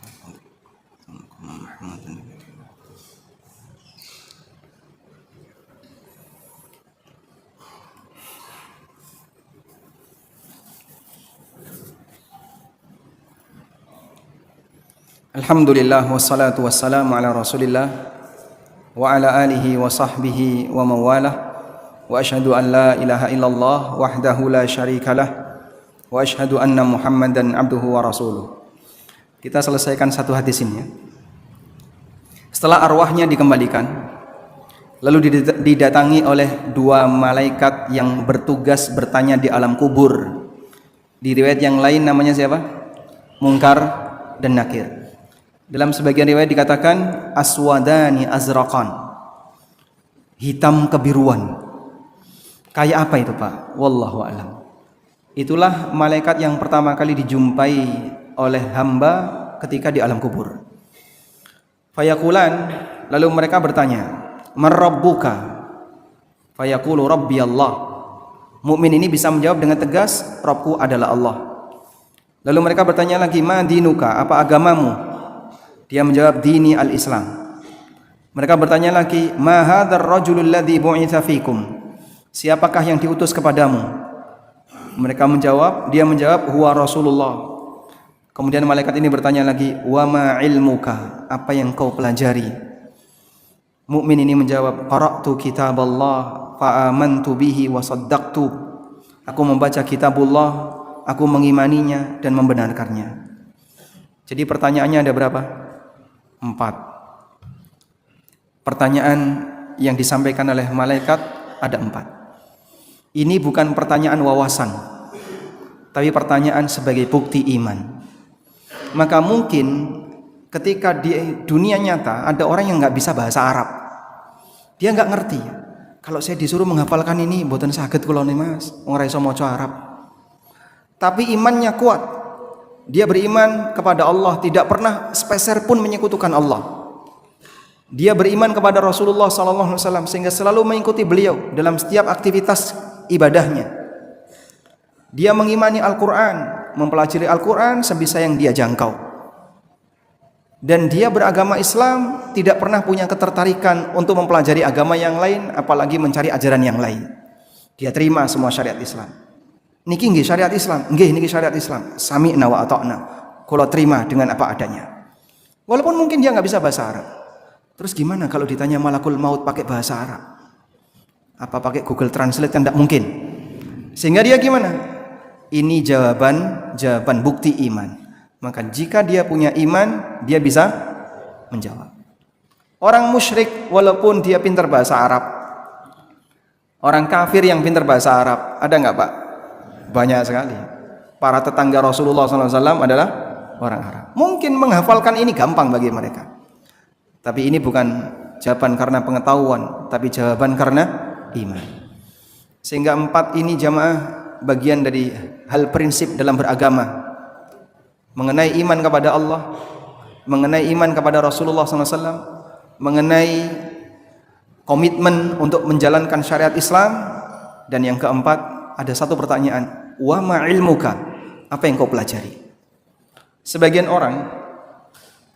محمدا. Alhamdulillah wassalatu wassalamu ala Rasulillah wa ala alihi wa sahbihi wa mawalah wa asyhadu an la ilaha illallah wahdahu la syarikalah wa asyhadu anna Muhammadan abduhu wa rasuluh. Kita selesaikan satu hadis ini ya. Setelah arwahnya dikembalikan, lalu didatangi oleh dua malaikat yang bertugas bertanya di alam kubur. Di riwayat yang lain namanya siapa? Munkar dan Nakir. Dalam sebagian riwayat dikatakan aswadani azraqan, hitam kebiruan. Kayak apa itu Pak? Wallahu a'lam. Itulah malaikat yang pertama kali dijumpai oleh hamba ketika di alam kubur. Fayaqulan, lalu mereka bertanya, "Man rabbuka?" Fayaqulu rabbi Allah. Mukmin ini bisa menjawab dengan tegas, Rabbku adalah Allah. Lalu mereka bertanya lagi, "Ma dinuka?" Apa agamamu? Dia menjawab, "Dini al-Islam." Mereka bertanya lagi, "Ma hadzal rajulul ladzi bu'itsa fikum?" Siapakah yang diutus kepadamu? Dia menjawab, "Huwa Rasulullah." Kemudian malaikat ini bertanya lagi, "Wa ma ilmuka?" Apa yang kau pelajari? Mukmin ini menjawab, "Qara'tu kitaballah fa amantu bihi wa saddaqtu." Aku membaca kitabullah, aku mengimaninya dan membenarkannya. Jadi pertanyaannya ada berapa? 4. Pertanyaan yang disampaikan oleh malaikat ada 4. Ini bukan pertanyaan wawasan, tapi pertanyaan sebagai bukti iman. Maka mungkin ketika di dunia nyata ada orang yang nggak bisa bahasa Arab, dia nggak ngerti. Kalau saya disuruh menghafalkan ini, mboten saged kula nih Mas, wong ora iso maca Arab. Tapi imannya kuat. Dia beriman kepada Allah, tidak pernah sepeser pun menyekutukan Allah. Dia beriman kepada Rasulullah SAW sehingga selalu mengikuti beliau dalam setiap aktivitas ibadahnya. Dia mengimani Al-Quran, mempelajari Al-Quran sebisa yang dia jangkau. Dan dia beragama Islam, tidak pernah punya ketertarikan untuk mempelajari agama yang lain, apalagi mencari ajaran yang lain. Dia terima semua syariat Islam. Niki nggih syariat Islam, nggih niki syariat Islam. Sami'na wa ata'na. Kalau terima dengan apa adanya. Walaupun mungkin dia nggak bisa bahasa Arab. Terus gimana kalau ditanya malakul maut pakai bahasa Arab? Apa pakai Google Translate kan tidak mungkin. Sehingga dia gimana? Ini jawaban bukti iman. Maka jika dia punya iman, dia bisa menjawab. Orang musyrik walaupun dia pintar bahasa Arab, orang kafir yang pintar bahasa Arab, ada nggak Pak? Banyak sekali. Para tetangga Rasulullah SAW adalah orang Arab. Mungkin menghafalkan ini gampang bagi mereka. Tapi ini bukan jawaban karena pengetahuan, tapi jawaban karena iman. Sehingga 4 ini jamaah bagian dari hal prinsip dalam beragama. Mengenai iman kepada Allah, mengenai iman kepada Rasulullah SAW, mengenai komitmen untuk menjalankan syariat Islam, dan yang keempat, ada satu pertanyaan, wa ma ilmuka? Apa yang kau pelajari? Sebagian orang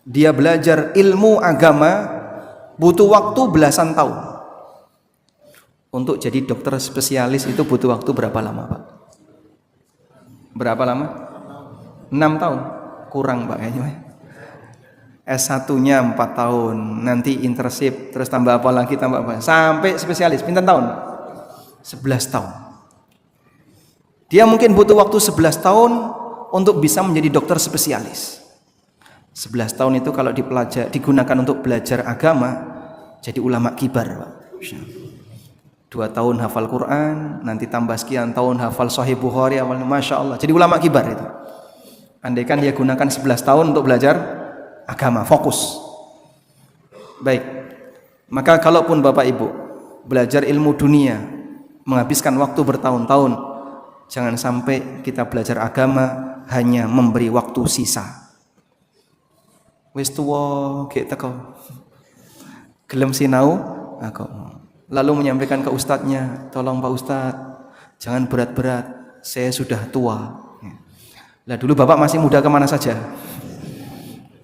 dia belajar ilmu agama butuh waktu belasan tahun. Untuk jadi dokter spesialis itu butuh waktu berapa lama, Pak? Berapa lama? 6 tahun. Kurang, Pak, kayaknya. S1-nya 4 tahun, nanti internship, terus tambah apa lagi, tambah apa, sampai spesialis. Pinten tahun? 11 tahun. Dia mungkin butuh waktu 11 tahun untuk bisa menjadi dokter spesialis. 11 tahun itu kalau digunakan untuk belajar agama, jadi ulama kibar, Pak. 2 tahun hafal Quran, nanti tambah sekian tahun hafal Sahih Bukhari, Masya Allah. Jadi ulama kibar itu. Andaikan dia gunakan 11 tahun untuk belajar agama, fokus. Baik, maka kalaupun Bapak Ibu belajar ilmu dunia, menghabiskan waktu bertahun-tahun, jangan sampai kita belajar agama hanya memberi waktu sisa. Wis tuwa gek teko. Gelem sinau aku. Lalu menyampaikan ke ustadznya, tolong Pak Ustadz, jangan berat-berat, saya sudah tua. Lah dulu bapak masih muda kemana saja?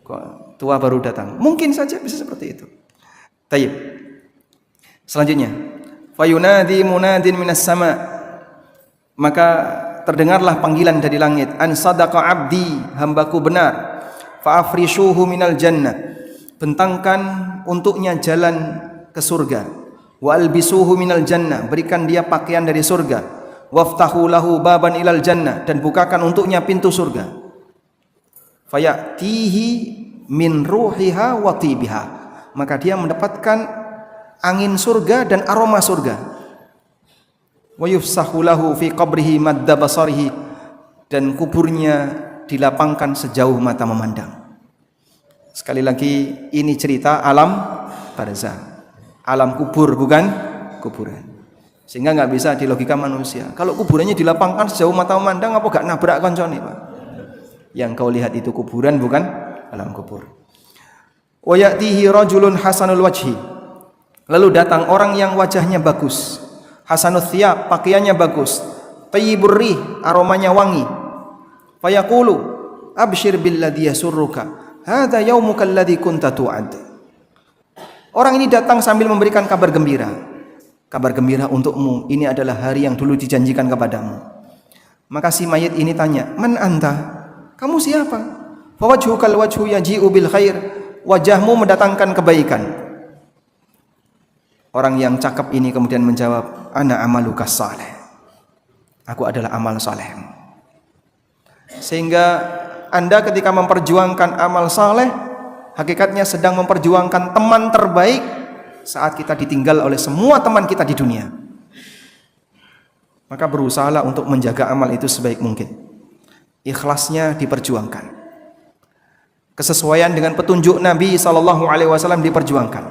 Kok tua baru datang? Mungkin saja bisa seperti itu. Tayyib. Selanjutnya, fayunadi munadin minas sama, maka terdengarlah panggilan dari langit, an sadaqa abdi, hambaku benar, fa afrishuhu minal jannah, bentangkan untuknya jalan ke surga, wa albisuhu minal jannah, berikan dia pakaian dari surga, waftahu lahu baban ilal jannah, dan bukakan untuknya pintu surga, fayatihi min ruhiha wa tibiha, maka dia mendapatkan angin surga dan aroma surga. Wa yufsahu lahu fi qabrihi madda basarihi, dan kuburnya dilapangkan sejauh mata memandang. Sekali lagi, ini cerita alam barzakh, alam kubur, bukan kuburan. Sehingga nggak bisa di logika manusia. Kalau kuburannya dilapangkan sejauh mata memandang, apa gak nabrak koncone, Pak? Yang kau lihat itu kuburan, bukan alam kubur. Wa ya'tihi rajulun hasanul wajhi, lalu datang orang yang wajahnya bagus, hasanul thiyab, pakaiannya bagus, thayyibur rih, aromanya wangi. Fayaqulu abshir billadhi yasurruka, hadza yaumuka alladhi kunta tu'ad. Orang ini datang sambil memberikan kabar gembira. Kabar gembira untukmu, ini adalah hari yang dulu dijanjikan kepadamu. Maka si mayit ini tanya, man anta? Kamu siapa? Fawajhukal wajhu yaji'u bil khair, wajahmu mendatangkan kebaikan. Orang yang cakap ini kemudian menjawab, ana amalukas saleh, aku adalah amal salehmu. Sehingga Anda ketika memperjuangkan amal saleh, hakikatnya sedang memperjuangkan teman terbaik saat kita ditinggal oleh semua teman kita di dunia. Maka berusahalah untuk menjaga amal itu sebaik mungkin. Ikhlasnya diperjuangkan, kesesuaian dengan petunjuk Nabi SAW diperjuangkan.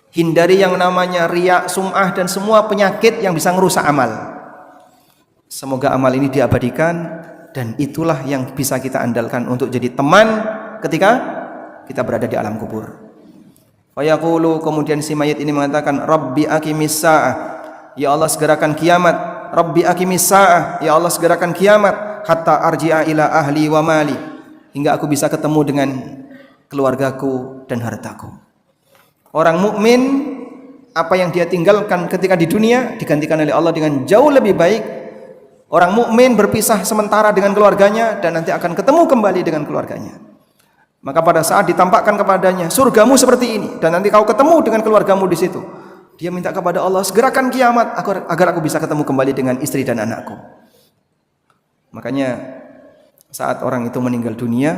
Hindari yang namanya riya, sum'ah, dan semua penyakit yang bisa merusak amal. Semoga amal ini diabadikan, dan itulah yang bisa kita andalkan untuk jadi teman ketika kita berada di alam kubur. Fayaqulu, kemudian si mayit ini mengatakan, Rabbi aqimis sa'ah, ya Allah segerakan kiamat. Rabbi aqimis sa'ah, ya Allah segerakan kiamat, hatta arji'a ila ahli wa mali, hingga aku bisa ketemu dengan keluargaku dan hartaku. Orang mukmin, apa yang dia tinggalkan ketika di dunia digantikan oleh Allah dengan jauh lebih baik. Orang mukmin berpisah sementara dengan keluarganya dan nanti akan ketemu kembali dengan keluarganya. Maka pada saat ditampakkan kepadanya, surgamu seperti ini, dan nanti kau ketemu dengan keluargamu di situ, dia minta kepada Allah, segerakan kiamat agar aku bisa ketemu kembali dengan istri dan anakku. Makanya saat orang itu meninggal dunia,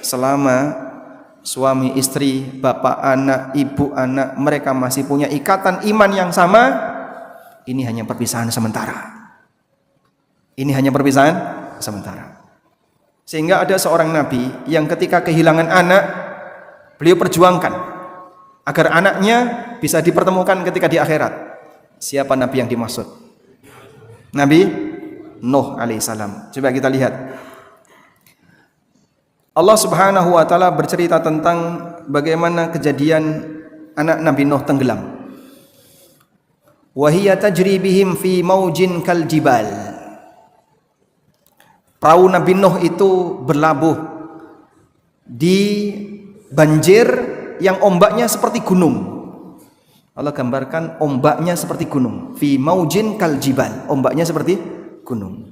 selama suami istri, bapak anak, ibu anak, mereka masih punya ikatan iman yang sama, ini hanya perpisahan sementara. Ini hanya perpisahan sementara. Sehingga ada seorang nabi yang ketika kehilangan anak, beliau perjuangkan agar anaknya bisa dipertemukan ketika di akhirat. Siapa nabi yang dimaksud? Nabi Nuh alaihissalam. Coba kita lihat. Allah Subhanahu wa taala bercerita tentang bagaimana kejadian anak Nabi Nuh tenggelam. Wa hiya tajri bihim fi maujin kal jibal. Perahu Nabi Nuh itu berlabuh di banjir yang ombaknya seperti gunung. Allah gambarkan ombaknya seperti gunung. Fi maujin kal jibal. Ombaknya seperti gunung.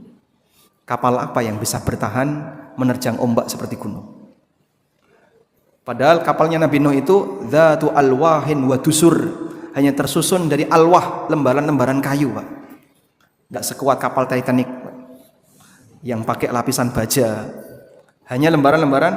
Kapal apa yang bisa bertahan menerjang ombak seperti gunung? Padahal kapalnya Nabi Nuh itu dzatu alwahin wa dusur, hanya tersusun dari alwah, lembaran-lembaran kayu, Pak. Enggak sekuat kapal Titanic, Pak, yang pakai lapisan baja. Hanya lembaran-lembaran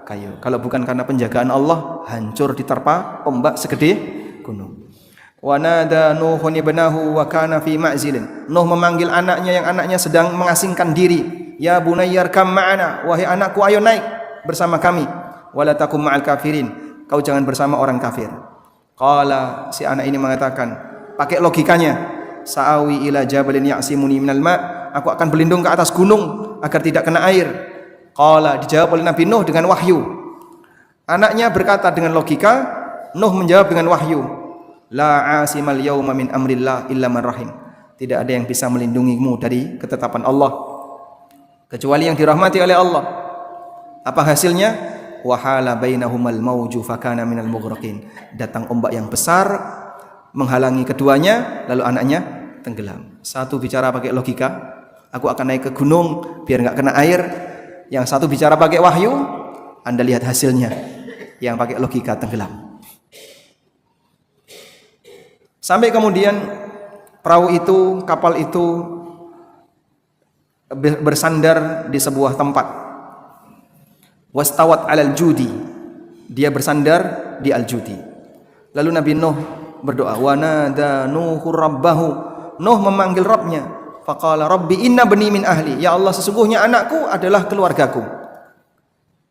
kayu. Kalau bukan karena penjagaan Allah, hancur diterpa ombak segede gunung. Wa nada Nuhun ibnahu wa kana fi ma'zilin. Nuh memanggil anaknya yang anaknya sedang mengasingkan diri. Ya bunayyar kam ma'ana, wahai anakku ayo naik bersama kami. Wala takum ma'al kafirin, kau jangan bersama orang kafir. Qala, si anak ini mengatakan, pakai logikanya, sa'awi ila jabalin ya'simuni minal ma', aku akan berlindung ke atas gunung agar tidak kena air. Qala, dijawab oleh Nabi Nuh dengan wahyu. Anaknya berkata dengan logika, Nuh menjawab dengan wahyu. La asimal yawma min amrillah illa man rahim. Tidak ada yang bisa melindungimu dari ketetapan Allah kecuali yang dirahmati oleh Allah. Apa hasilnya? Wahala bainahumal mauju fakana minal mughraqin. Datang ombak yang besar menghalangi keduanya, lalu anaknya tenggelam. Satu bicara pakai logika, aku akan naik ke gunung biar nggak kena air. Yang satu bicara pakai wahyu, Anda lihat hasilnya. Yang pakai logika tenggelam. Sampai kemudian perahu itu, kapal itu bersandar di sebuah tempat. Wastawat alal judi. Dia bersandar di al-judi. Lalu Nabi Nuh berdoa, wa nada Nuhu rabbahu. Nuh memanggil Rabbnya. Faqala rabbi inna bani min ahli. Ya Allah, sesungguhnya anakku adalah keluargaku.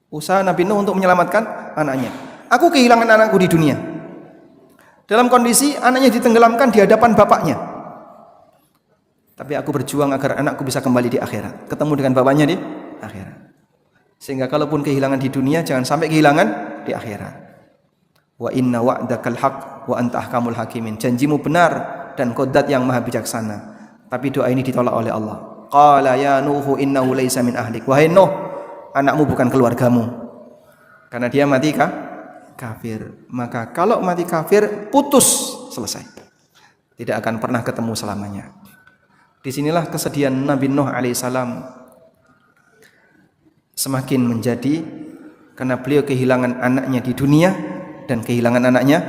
Usaha Nabi Nuh untuk menyelamatkan anaknya. Aku kehilangan anakku di dunia. Dalam kondisi anaknya ditenggelamkan di hadapan bapaknya. Tapi aku berjuang agar anakku bisa kembali di akhirat, ketemu dengan bapaknya di akhirat. Sehingga kalaupun kehilangan di dunia, jangan sampai kehilangan di akhirat. Wa inna wa'dakal haq wa anta ahkamul hakimin. Janjimu benar dan Qaddat yang maha bijaksana. Tapi doa ini ditolak oleh Allah. Qala ya Nuhu innahu laysa min ahlik. Wahai Nuh, anakmu bukan keluargamu. Karena dia mati kafir. Maka kalau mati kafir, putus, selesai. Tidak akan pernah ketemu selamanya. Disinilah kesedihan Nabi Nuh alaihissalam semakin menjadi karena beliau kehilangan anaknya di dunia dan kehilangan anaknya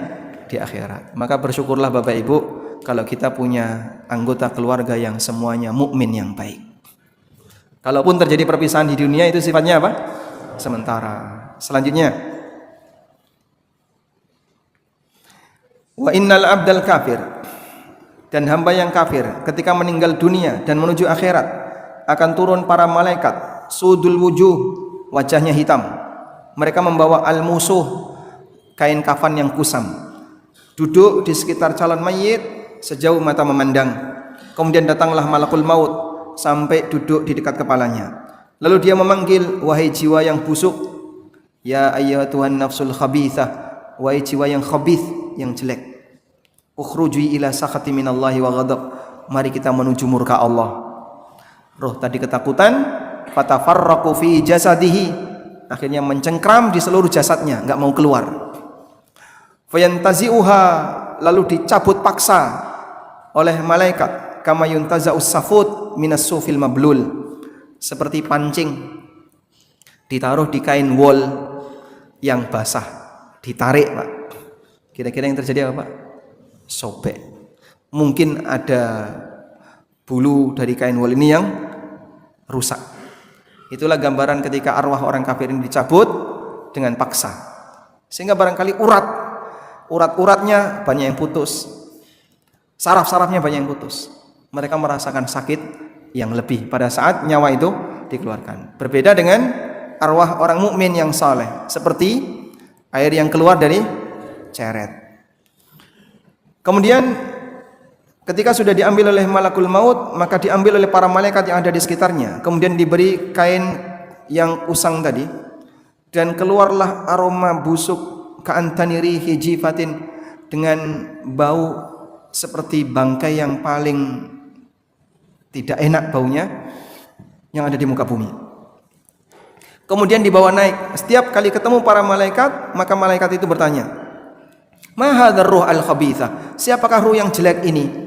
di akhirat. Maka bersyukurlah Bapak Ibu kalau kita punya anggota keluarga yang semuanya mukmin yang baik. Kalaupun terjadi perpisahan di dunia itu sifatnya apa? Sementara. Selanjutnya, wa innal abdal kafir, dan hamba yang kafir ketika meninggal dunia dan menuju akhirat akan turun para malaikat sudul wujuh, wajahnya hitam. Mereka membawa al-musuh, kain kafan yang kusam, duduk di sekitar calon mayit sejauh mata memandang. Kemudian datanglah malakul maut sampai duduk di dekat kepalanya. Lalu dia memanggil, wahai jiwa yang busuk, ya ayyatuhan nafsul khabithah, wahai jiwa yang khabith, yang jelek, ukhruji ila sakhati minallahi wa ghadab, mari kita menuju murka Allah. Roh tadi ketakutan, fatafarraqu fi jasadihi, akhirnya mencengkram di seluruh jasadnya, enggak mau keluar. Fayantazi'uha, lalu dicabut paksa oleh malaikat, kama yuntaza'us safut minas sufil mablul, seperti pancing ditaruh di kain wol yang basah, ditarik Pak. Kira-kira yang terjadi apa Pak? Sobek. Mungkin ada bulu dari kain wol ini yang rusak. Itulah gambaran ketika arwah orang kafir ini dicabut dengan paksa, sehingga barangkali urat-uratnya banyak yang putus, saraf-sarafnya banyak yang putus. Mereka merasakan sakit yang lebih pada saat nyawa itu dikeluarkan. Berbeda dengan arwah orang mukmin yang saleh, seperti air yang keluar dari ceret. Kemudian ketika sudah diambil oleh malakul maut, maka diambil oleh para malaikat yang ada di sekitarnya. Kemudian diberi kain yang usang tadi, dan keluarlah aroma busuk ka'antaniri hijifatin, dengan bau seperti bangkai yang paling tidak enak baunya yang ada di muka bumi. Kemudian dibawa naik. Setiap kali ketemu para malaikat, maka malaikat itu bertanya, ma hadzal ruh al-khabithah, siapakah ruh yang jelek ini?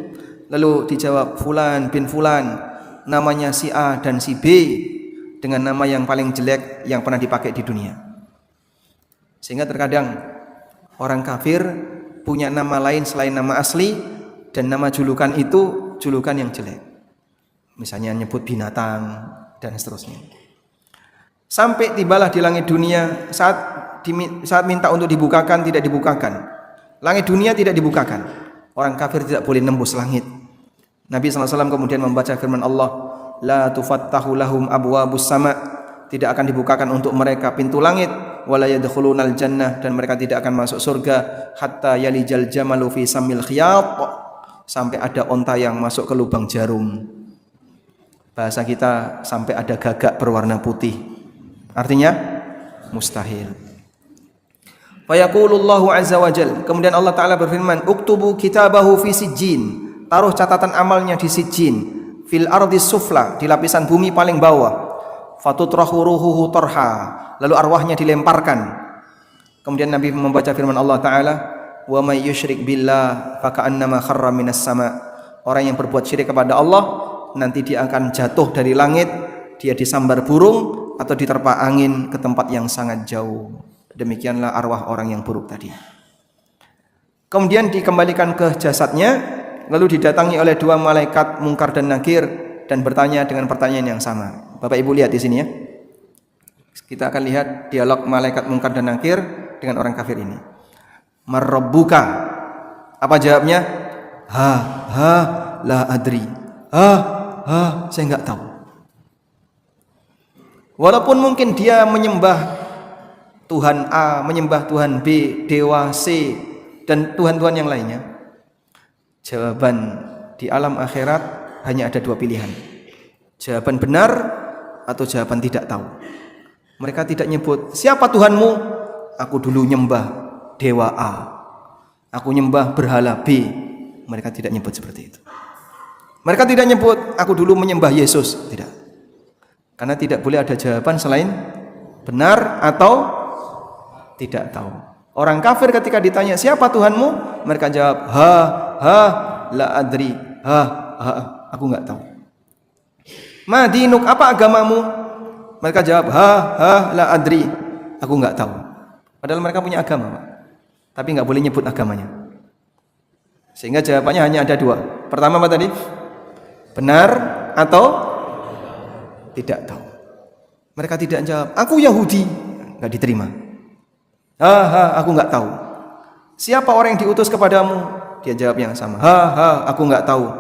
Lalu dijawab, fulan bin fulan, namanya si A dan si B, dengan nama yang paling jelek yang pernah dipakai di dunia. Sehingga terkadang orang kafir punya nama lain selain nama asli, dan nama julukan itu julukan yang jelek. Misalnya nyebut binatang dan seterusnya. Sampai tibalah di langit dunia, saat minta untuk dibukakan, tidak dibukakan. Langit dunia tidak dibukakan. Orang kafir tidak boleh nembus langit. Nabi SAW kemudian membaca firman Allah, la tufattahu lahum abwabus sama, tidak akan dibukakan untuk mereka pintu langit, wala yadkhulunal jannah, dan mereka tidak akan masuk surga, hatta yalijal jamalu fi samil khiyat, sampai ada onta yang masuk ke lubang jarum. Bahasa kita, sampai ada gagak berwarna putih. Artinya mustahil. Fa yaqulullahu azza wajal, kemudian Allah Ta'ala berfirman, uktubu kitabahu fi sijjin, taruh catatan amalnya di sijjin, fil ardi sufla, di lapisan bumi paling bawah. fatutrahu ruhuhu tarha, lalu arwahnya dilemparkan. Kemudian Nabi membaca firman Allah Ta'ala, wa may yusyrik billah faka'annama kharra minas sama. Orang yang berbuat syirik kepada Allah, nanti dia akan jatuh dari langit, dia disambar burung atau diterpa angin ke tempat yang sangat jauh. Demikianlah arwah orang yang buruk tadi. Kemudian dikembalikan ke jasadnya, lalu didatangi oleh dua malaikat Munkar dan Nakir dan bertanya dengan pertanyaan yang sama. Bapak Ibu lihat di sini ya. Kita akan lihat dialog malaikat Munkar dan Nakir dengan orang kafir ini. Marrabbuka. Apa jawabnya? La adri. Saya enggak tahu. Walaupun mungkin dia menyembah Tuhan A, menyembah Tuhan B, Dewa C, dan Tuhan-Tuhan yang lainnya. Jawaban di alam akhirat hanya ada dua pilihan. Jawaban benar atau jawaban tidak tahu. Mereka tidak nyebut, siapa Tuhanmu? Aku dulu nyembah Dewa A. Aku nyembah berhala B. Mereka tidak nyebut seperti itu. Mereka tidak nyebut, aku dulu menyembah Yesus. Tidak. Karena tidak boleh ada jawaban selain benar atau tidak tahu. Orang kafir ketika ditanya, siapa Tuhanmu? Mereka jawab, la adri. Aku enggak tahu. Ma dinuk, apa agamamu? Mereka jawab, la adri. Aku enggak tahu. Padahal mereka punya agama, Pak. Tapi enggak boleh nyebut agamanya. Sehingga jawabannya hanya ada dua. Pertama apa tadi? Benar atau tidak tahu. Mereka tidak jawab, aku Yahudi. Enggak diterima. Aku enggak tahu. Siapa orang yang diutus kepadamu? Dia jawab yang sama. Aku enggak tahu.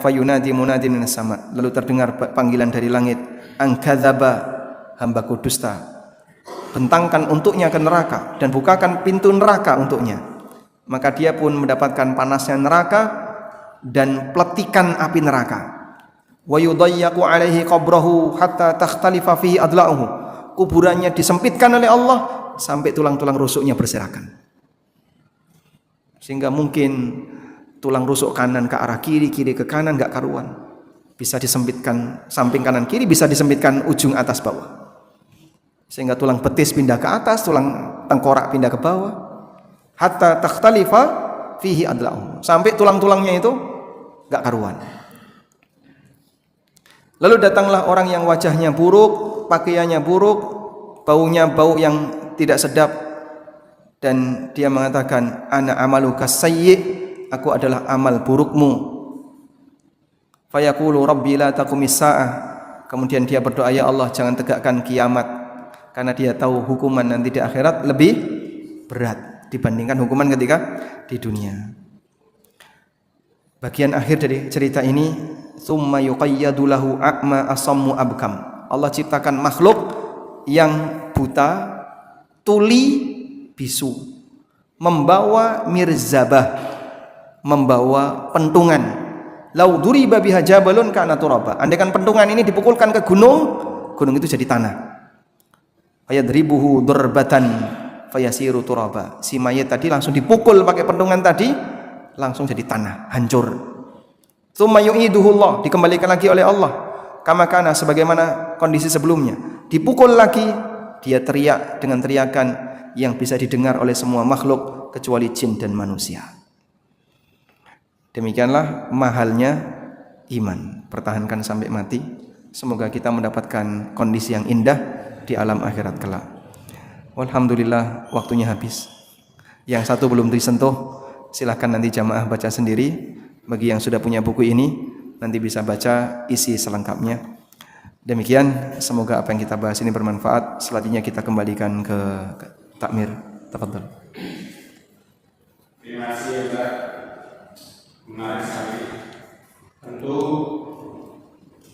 Fayunadi munadin minas sama. Lalu terdengar panggilan dari langit, angkadzaba, hambaku dusta. Bentangkan untuknya ke neraka dan bukakan pintu neraka untuknya. Maka dia pun mendapatkan panasnya neraka dan peletikan api neraka. Wa yudayyaqu alaihi qabrahu hatta takhtalifa fihi adla'uhu. Kuburannya disempitkan oleh Allah sampai tulang-tulang rusuknya berserakan. Sehingga mungkin tulang rusuk kanan ke arah kiri, kiri ke kanan enggak karuan. Bisa disempitkan samping kanan kiri, bisa disempitkan ujung atas bawah. Sehingga tulang betis pindah ke atas, tulang tengkorak pindah ke bawah. Hatta takhtalifa fihi adla'uhu. Sampai tulang-tulangnya itu enggak karuan. Lalu datanglah orang yang wajahnya buruk, pakaiannya buruk, baunya bau yang tidak sedap, dan dia mengatakan, ana amaluka sayyi', aku adalah amal burukmu. Fayaqulu rabbi la taqumis sa'ah. Kemudian dia berdoa, ya Allah jangan tegakkan kiamat, karena dia tahu hukuman nanti di akhirat lebih berat dibandingkan hukuman ketika di dunia. Bagian akhir dari cerita ini, summa yuqayyadu lahu a'ma asammu abkam. Allah ciptakan makhluk yang buta, tuli, bisu, membawa mirzabah, membawa pentungan. Lau duriba biha jabalun kana turaba. Andaikan pentungan ini dipukulkan ke gunung, gunung itu jadi tanah. Fayadribuhu durbatan fayasiru turaba. Si mayat tadi langsung dipukul pakai pentungan tadi, langsung jadi tanah, hancur. Tsumma yu'iduhullah, dikembalikan lagi oleh Allah. Kama kana, sebagaimana kondisi sebelumnya. Dipukul lagi, dia teriak dengan teriakan yang bisa didengar oleh semua makhluk kecuali jin dan manusia. Demikianlah mahalnya iman. Pertahankan sampai mati. Semoga kita mendapatkan kondisi yang indah di alam akhirat kelak. Alhamdulillah, waktunya habis. Yang satu belum disentuh, silahkan nanti jamaah baca sendiri. Bagi yang sudah punya buku ini, nanti bisa baca isi selengkapnya. Demikian, semoga apa yang kita bahas ini bermanfaat. Selanjutnya kita kembalikan ke takmir. Tafadhol. Terima kasih Ustaz. Menarik sekali. Tentu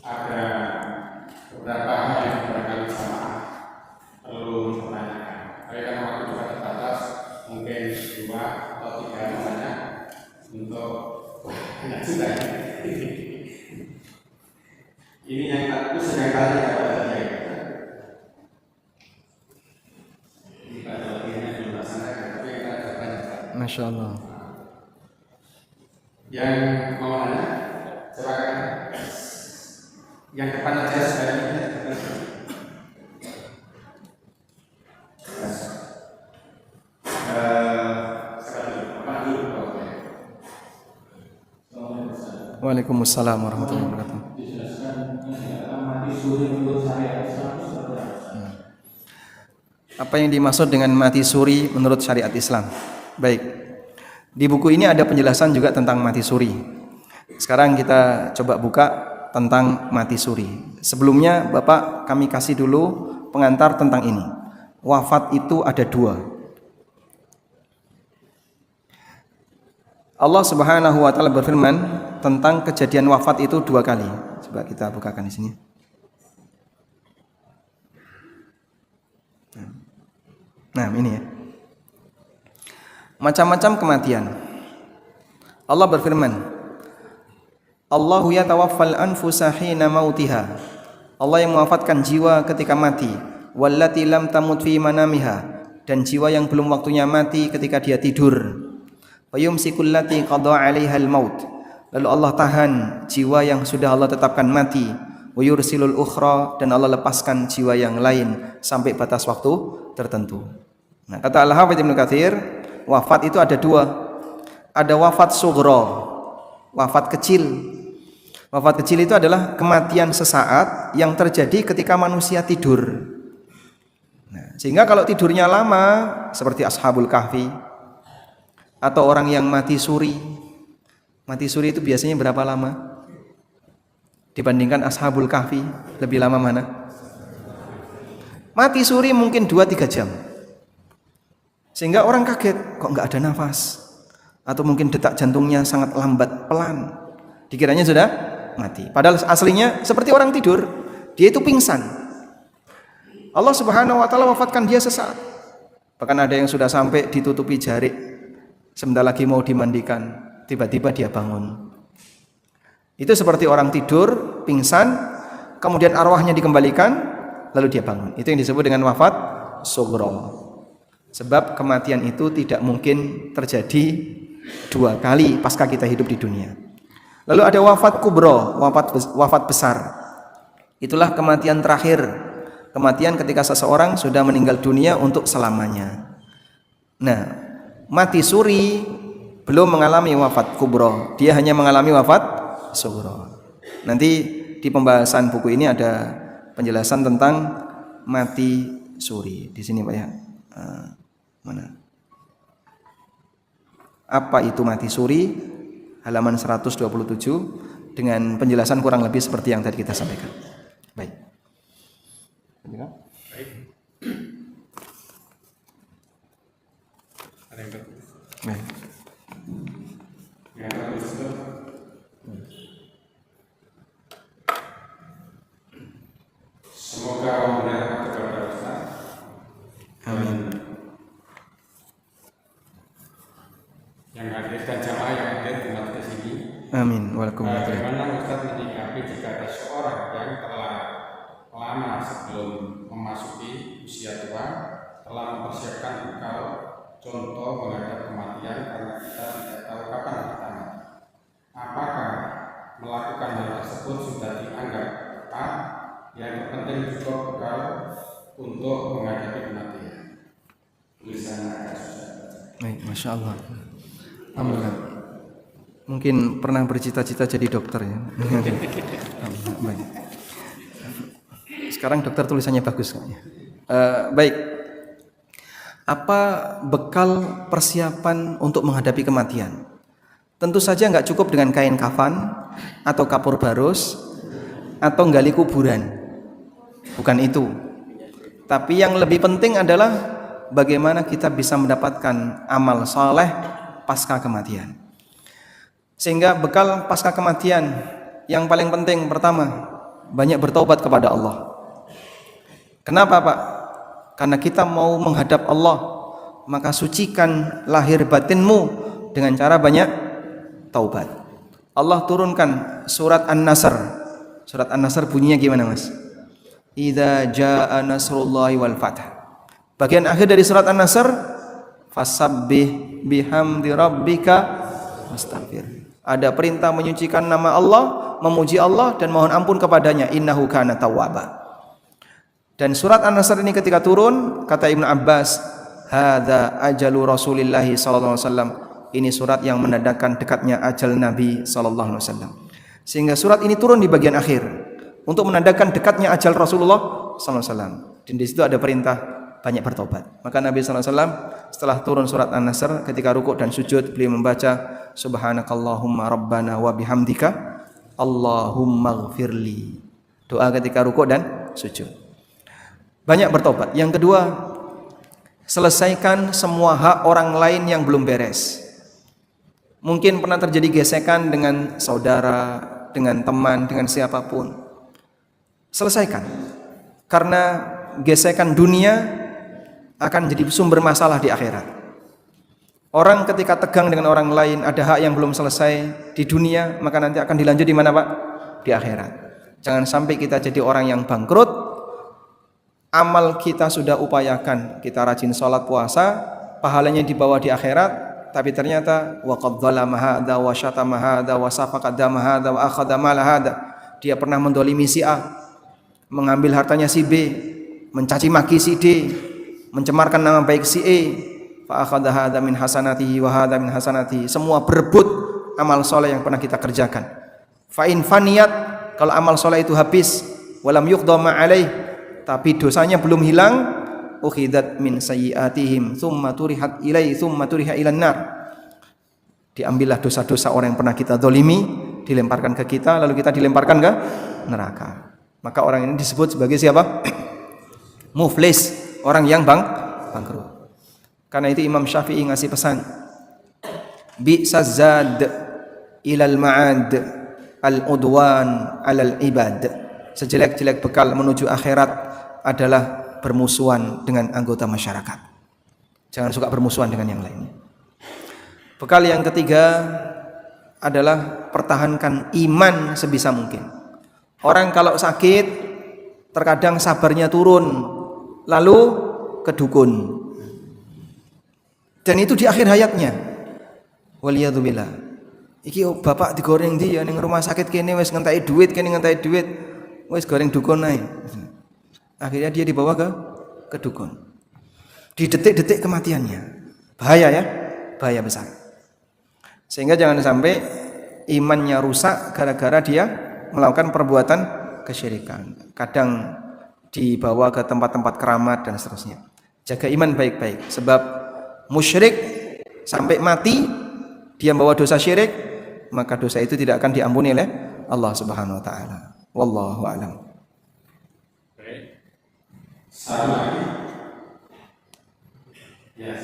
ada beberapa hal yang barangkali sama perlu dipertanyakan. Tapi karena waktu juga terbatas, mungkin 2 atau 3 misalnya untuk banyak juga. Ini yang aku sedang kali kepada dia. Ibadah latihannya belum dilaksanakan, tapi kita ada banyak. Masya Allah. Yang mau nanya, silakan. Yang depan aja saya ini. Waalaikumsalam warahmatullahi wabarakatuh. Apa yang dimaksud dengan mati suri menurut syariat Islam? Baik. Di buku ini ada penjelasan juga tentang mati suri. Sekarang kita coba buka tentang mati suri. Sebelumnya Bapak kami kasih dulu pengantar tentang ini. Wafat itu ada dua. Allah Subhanahu wa taala berfirman tentang kejadian wafat itu dua kali. Coba kita bukakan di sini. Nah, ini ya. Macam-macam kematian. Allah berfirman, Allahu yatawaffal anfusa hina mautiha. Allah yang mewafatkan jiwa ketika mati. Wallati lam tamut fi manamiha, dan jiwa yang belum waktunya mati ketika dia tidur. Fayumsikul lati qada 'alaihal maut. Lalu Allah tahan jiwa yang sudah Allah tetapkan mati. Wa yursilul ukhra, dan Allah lepaskan jiwa yang lain sampai batas waktu tertentu. Nah, kata Al-Hafidz Ibnu Katsir, wafat itu ada dua. Ada wafat sughra, wafat kecil. Wafat kecil itu adalah kematian sesaat yang terjadi ketika manusia tidur. Nah, sehingga kalau tidurnya lama seperti Ashabul Kahfi atau orang yang mati suri. Mati suri itu biasanya berapa lama? Dibandingkan Ashabul Kahfi, lebih lama mana? Mati suri mungkin 2-3 jam. Sehingga orang kaget, kok nggak ada nafas? Atau mungkin detak jantungnya sangat lambat, pelan. Dikiranya sudah mati. Padahal aslinya seperti orang tidur, dia itu pingsan. Allah Subhanahu wa taala wafatkan dia sesaat. Bahkan ada yang sudah sampai ditutupi jarik. Sebentar lagi mau dimandikan, tiba-tiba dia bangun. Itu seperti orang tidur, pingsan, kemudian arwahnya dikembalikan, lalu dia bangun. Itu yang disebut dengan wafat sughra. Sebab kematian itu tidak mungkin terjadi 2 kali pasca kita hidup di dunia. Lalu ada wafat kubra, wafat besar. Itulah kematian terakhir. Kematian ketika seseorang sudah meninggal dunia untuk selamanya. Nah, mati suri belum mengalami wafat kubra, dia hanya mengalami wafat sughra. Nanti di pembahasan buku ini ada penjelasan tentang mati suri. Di sini Pak ya. Mana? Apa itu mati suri? Halaman 127 dengan penjelasan kurang lebih seperti yang tadi kita sampaikan. Baik. Baik. Ada yang tertulis. Baik. Yang tertulis itu semoga Allah kepada Ustaz. Amin. Yang hadir dan jamaah yang hadir di majelis ini. Amin. Waalaikumsalam. Bagaimana Ustaz menyikapi jika ada seorang yang telah lama sebelum memasuki usia tua telah mempersiapkan bekal, contoh menghadap kematian karena kita tidak tahu kapan kita mati. Apakah melakukan hal tersebut sudah dianggap tepat? Yang terpenting juga bekal untuk menghadapi kematian. Tulisannya agak susah. Baik, masya Allah. Alhamdulillah. Mungkin pernah bercita-cita jadi dokter ya. Baik. Sekarang dokter tulisannya bagus kayaknya. Baik. Apa bekal persiapan untuk menghadapi kematian? Tentu saja nggak cukup dengan kain kafan atau kapur barus atau gali kuburan. Bukan itu. Tapi yang lebih penting adalah bagaimana kita bisa mendapatkan amal saleh pasca kematian. Sehingga bekal pasca kematian yang paling penting pertama, banyak bertaubat kepada Allah. Kenapa Pak? Karena kita mau menghadap Allah, maka sucikan lahir batinmu dengan cara banyak taubat. Allah turunkan surat An-Nasr. Surat An-Nasr bunyinya gimana Mas? Idza jaa nasrullahi wal fath. Bagian akhir dari surat An-Nasr, fasabbih bihamdi rabbika wastaghfir. Ada perintah menyucikan nama Allah, memuji Allah dan mohon ampun kepadanya. Innahu kana tawwaba. Dan surat An-Nasr ini ketika turun, kata Ibnu Abbas, hadza ajalu Rasulillah sallallahu alaihi wasallam. Ini surat yang menandakan dekatnya ajal Nabi sallallahu alaihi wasallam. Sehingga surat ini turun di bagian akhir untuk menandakan dekatnya ajal Rasulullah sallallahu alaihi wasallam. Dan di situ ada perintah banyak bertobat. Maka Nabi sallallahu alaihi wasallam setelah turun surat An-Nasr, ketika rukuk dan sujud beliau membaca subhanakallahumma rabbana wa bihamdika Allahumma ighfirli. Doa ketika rukuk dan sujud. Banyak bertobat. Yang kedua, selesaikan semua hak orang lain yang belum beres. Mungkin pernah terjadi gesekan dengan saudara, dengan teman, dengan siapapun. Selesaikan. Karena gesekan dunia akan jadi sumber masalah di akhirat. Orang ketika tegang dengan orang lain, ada hak yang belum selesai di dunia, maka nanti akan dilanjut di mana, Pak? Di akhirat. Jangan sampai kita jadi orang yang bangkrut. Amal kita sudah upayakan, kita rajin sholat puasa, pahalanya dibawa di akhirat, tapi ternyata wa qad dzalama hadza wa syatama hadza wa safaqa dama hadza wa akhadha mala hadza. Dia pernah mendolimi si A, mengambil hartanya si B, mencaci maki si D, mencemarkan nama baik si E, fa akhadha hadza min hasanatihi wa hadza min hasanatihi. Semua berebut amal soleh yang pernah kita kerjakan. Fa in faniyat, kalau amal soleh itu habis, walam yuqda ma alaih, tapi dosanya belum hilang, ukhidat min sayyiatihim thumma turihat ilai thumma turiha ilan nar. Diambillah dosa-dosa orang yang pernah kita zalimi, dilemparkan ke kita, lalu kita dilemparkan ke neraka. Maka orang ini disebut sebagai siapa? Muflis, orang yang bangkrut. Karena itu Imam Syafi'i ngasih pesan, bi'saz zad ilal ma'ad al-udwan alal ibad. Sejelek-jelek bekal menuju akhirat adalah bermusuhan dengan anggota masyarakat. Jangan suka bermusuhan dengan yang lainnya. Bekal yang ketiga adalah pertahankan iman sebisa mungkin. Orang kalau sakit terkadang sabarnya turun, lalu ke dukun. Dan itu di akhir hayatnya. Waliyadzubillah. Iki bapak digoreng dia ning rumah sakit kene wis ngentai duit, wis goreng dukun ae. Akhirnya dia dibawa ke dukun. Di detik-detik kematiannya. Bahaya ya, bahaya besar. Sehingga jangan sampai imannya rusak gara-gara dia melakukan perbuatan kesyirikan. Kadang dibawa ke tempat-tempat keramat dan seterusnya. Jaga iman baik-baik. Sebab musyrik sampai mati dia membawa dosa syirik, maka dosa itu tidak akan diampuni oleh Allah Subhanahu wa taala. Wallahu a'lam. Sama lagi. Ya,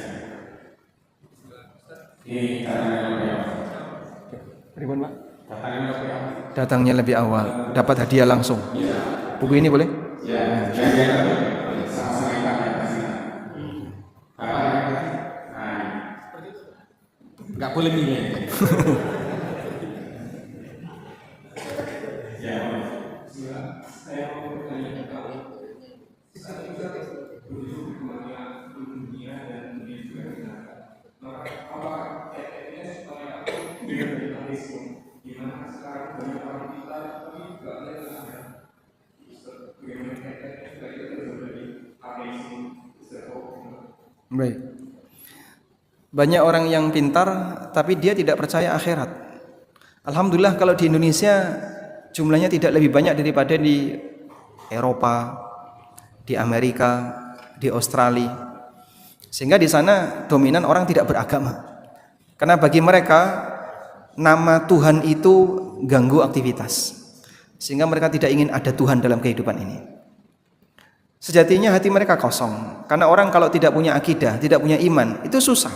ini datangnya lebih awal, dapat hadiah langsung. Buku ini boleh? Ya, nggak boleh milih. Baik. Banyak orang yang pintar tapi dia tidak percaya akhirat. Alhamdulillah kalau di Indonesia jumlahnya tidak lebih banyak daripada di Eropa, di Amerika, di Australia. Sehingga di sana dominan orang tidak beragama. Karena bagi mereka nama Tuhan itu ganggu aktivitas. Sehingga mereka tidak ingin ada Tuhan dalam kehidupan ini. Sejatinya hati mereka kosong. Karena orang kalau tidak punya akidah, tidak punya iman, itu susah.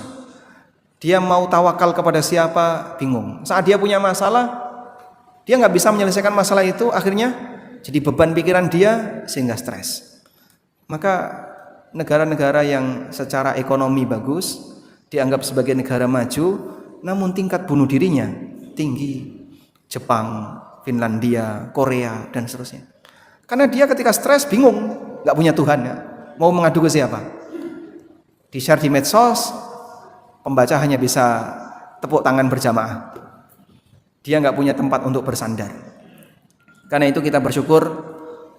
Dia mau tawakal kepada siapa, bingung. Saat dia punya masalah, dia nggak bisa menyelesaikan masalah itu, akhirnya jadi beban pikiran dia sehingga stres. Maka negara-negara yang secara ekonomi bagus, dianggap sebagai negara maju, namun tingkat bunuh dirinya tinggi. Jepang, Finlandia, Korea, dan seterusnya. Karena dia ketika stres bingung. Gak punya Tuhan ya. Mau mengadu ke siapa? Di share di medsos, pembaca hanya bisa tepuk tangan berjamaah. dia nggak punya tempat untuk bersandar. Karena itu kita bersyukur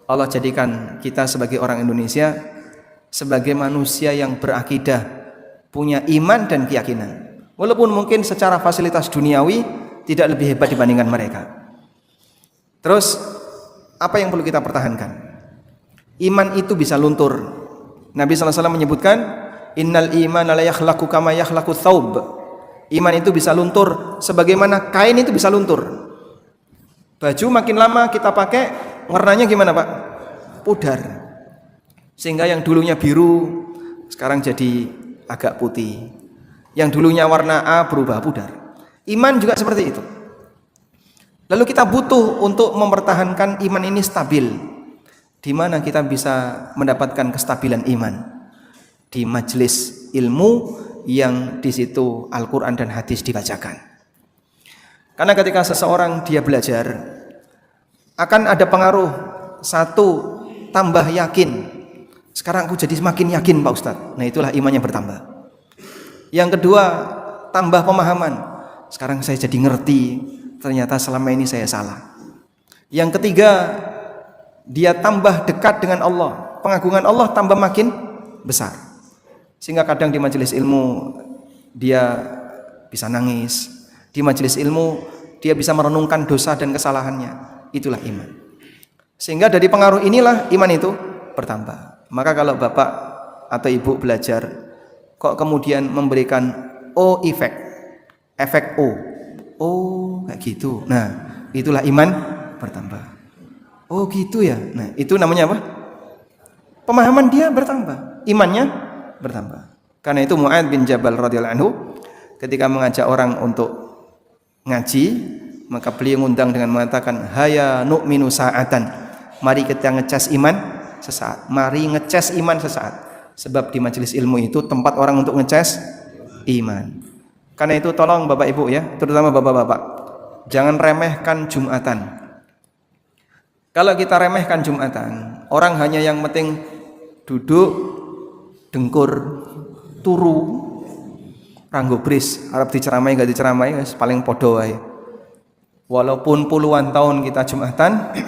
Allah jadikan kita sebagai orang Indonesia sebagai manusia yang berakidah, punya iman dan keyakinan. Walaupun mungkin secara fasilitas duniawi tidak lebih hebat dibandingkan mereka. Terus apa yang perlu kita pertahankan? Iman itu bisa luntur. Nabi SAW menyebutkan, innal imana la yakhlaqu kama yakhlaqu thawb. Iman itu bisa luntur sebagaimana kain itu bisa luntur. Baju makin lama kita pakai, warnanya gimana Pak? Pudar. Sehingga yang dulunya biru sekarang jadi agak putih. Yang dulunya warna A berubah pudar. Iman juga seperti itu. Lalu kita butuh untuk mempertahankan iman ini stabil. Di mana kita bisa mendapatkan kestabilan iman? Di majelis ilmu yang di situ Al-Quran dan hadis dibacakan. Karena ketika seseorang dia belajar, akan ada pengaruh. Satu, tambah yakin. Sekarang aku jadi semakin yakin Pak Ustadz. Nah itulah iman yang bertambah. Yang kedua, tambah pemahaman. Sekarang saya jadi ngerti, ternyata selama ini saya salah. Yang ketiga, dia tambah dekat dengan Allah. Pengagungan Allah tambah makin besar. Sehingga kadang di majelis ilmu dia bisa nangis. Di majelis ilmu dia bisa merenungkan dosa dan kesalahannya. Itulah iman. Sehingga dari pengaruh inilah iman itu bertambah. Maka kalau bapak atau ibu belajar kok kemudian memberikan O efek O. Oh kayak gitu. Nah itulah iman bertambah. Oh gitu ya. Nah itu namanya apa? Pemahaman dia bertambah, imannya bertambah. Karena itu Mu'adz bin Jabal radhiyallahu anhu ketika mengajak orang untuk ngaji, maka beliau ngundang dengan mengatakan, "Haya nu'minu sa'atan." Mari kita ngecas iman sesaat. Mari ngecas iman sesaat. Sebab di majelis ilmu itu tempat orang untuk ngecas iman. Karena itu tolong Bapak Ibu ya, terutama Bapak-bapak, jangan remehkan Jumatan. Kalau kita remehkan Jumatan, orang hanya yang penting duduk, dengkur, turu, ranggo bris, Arab diceramai gak diceramai, paling podo wae. Walaupun puluhan tahun kita Jumatan,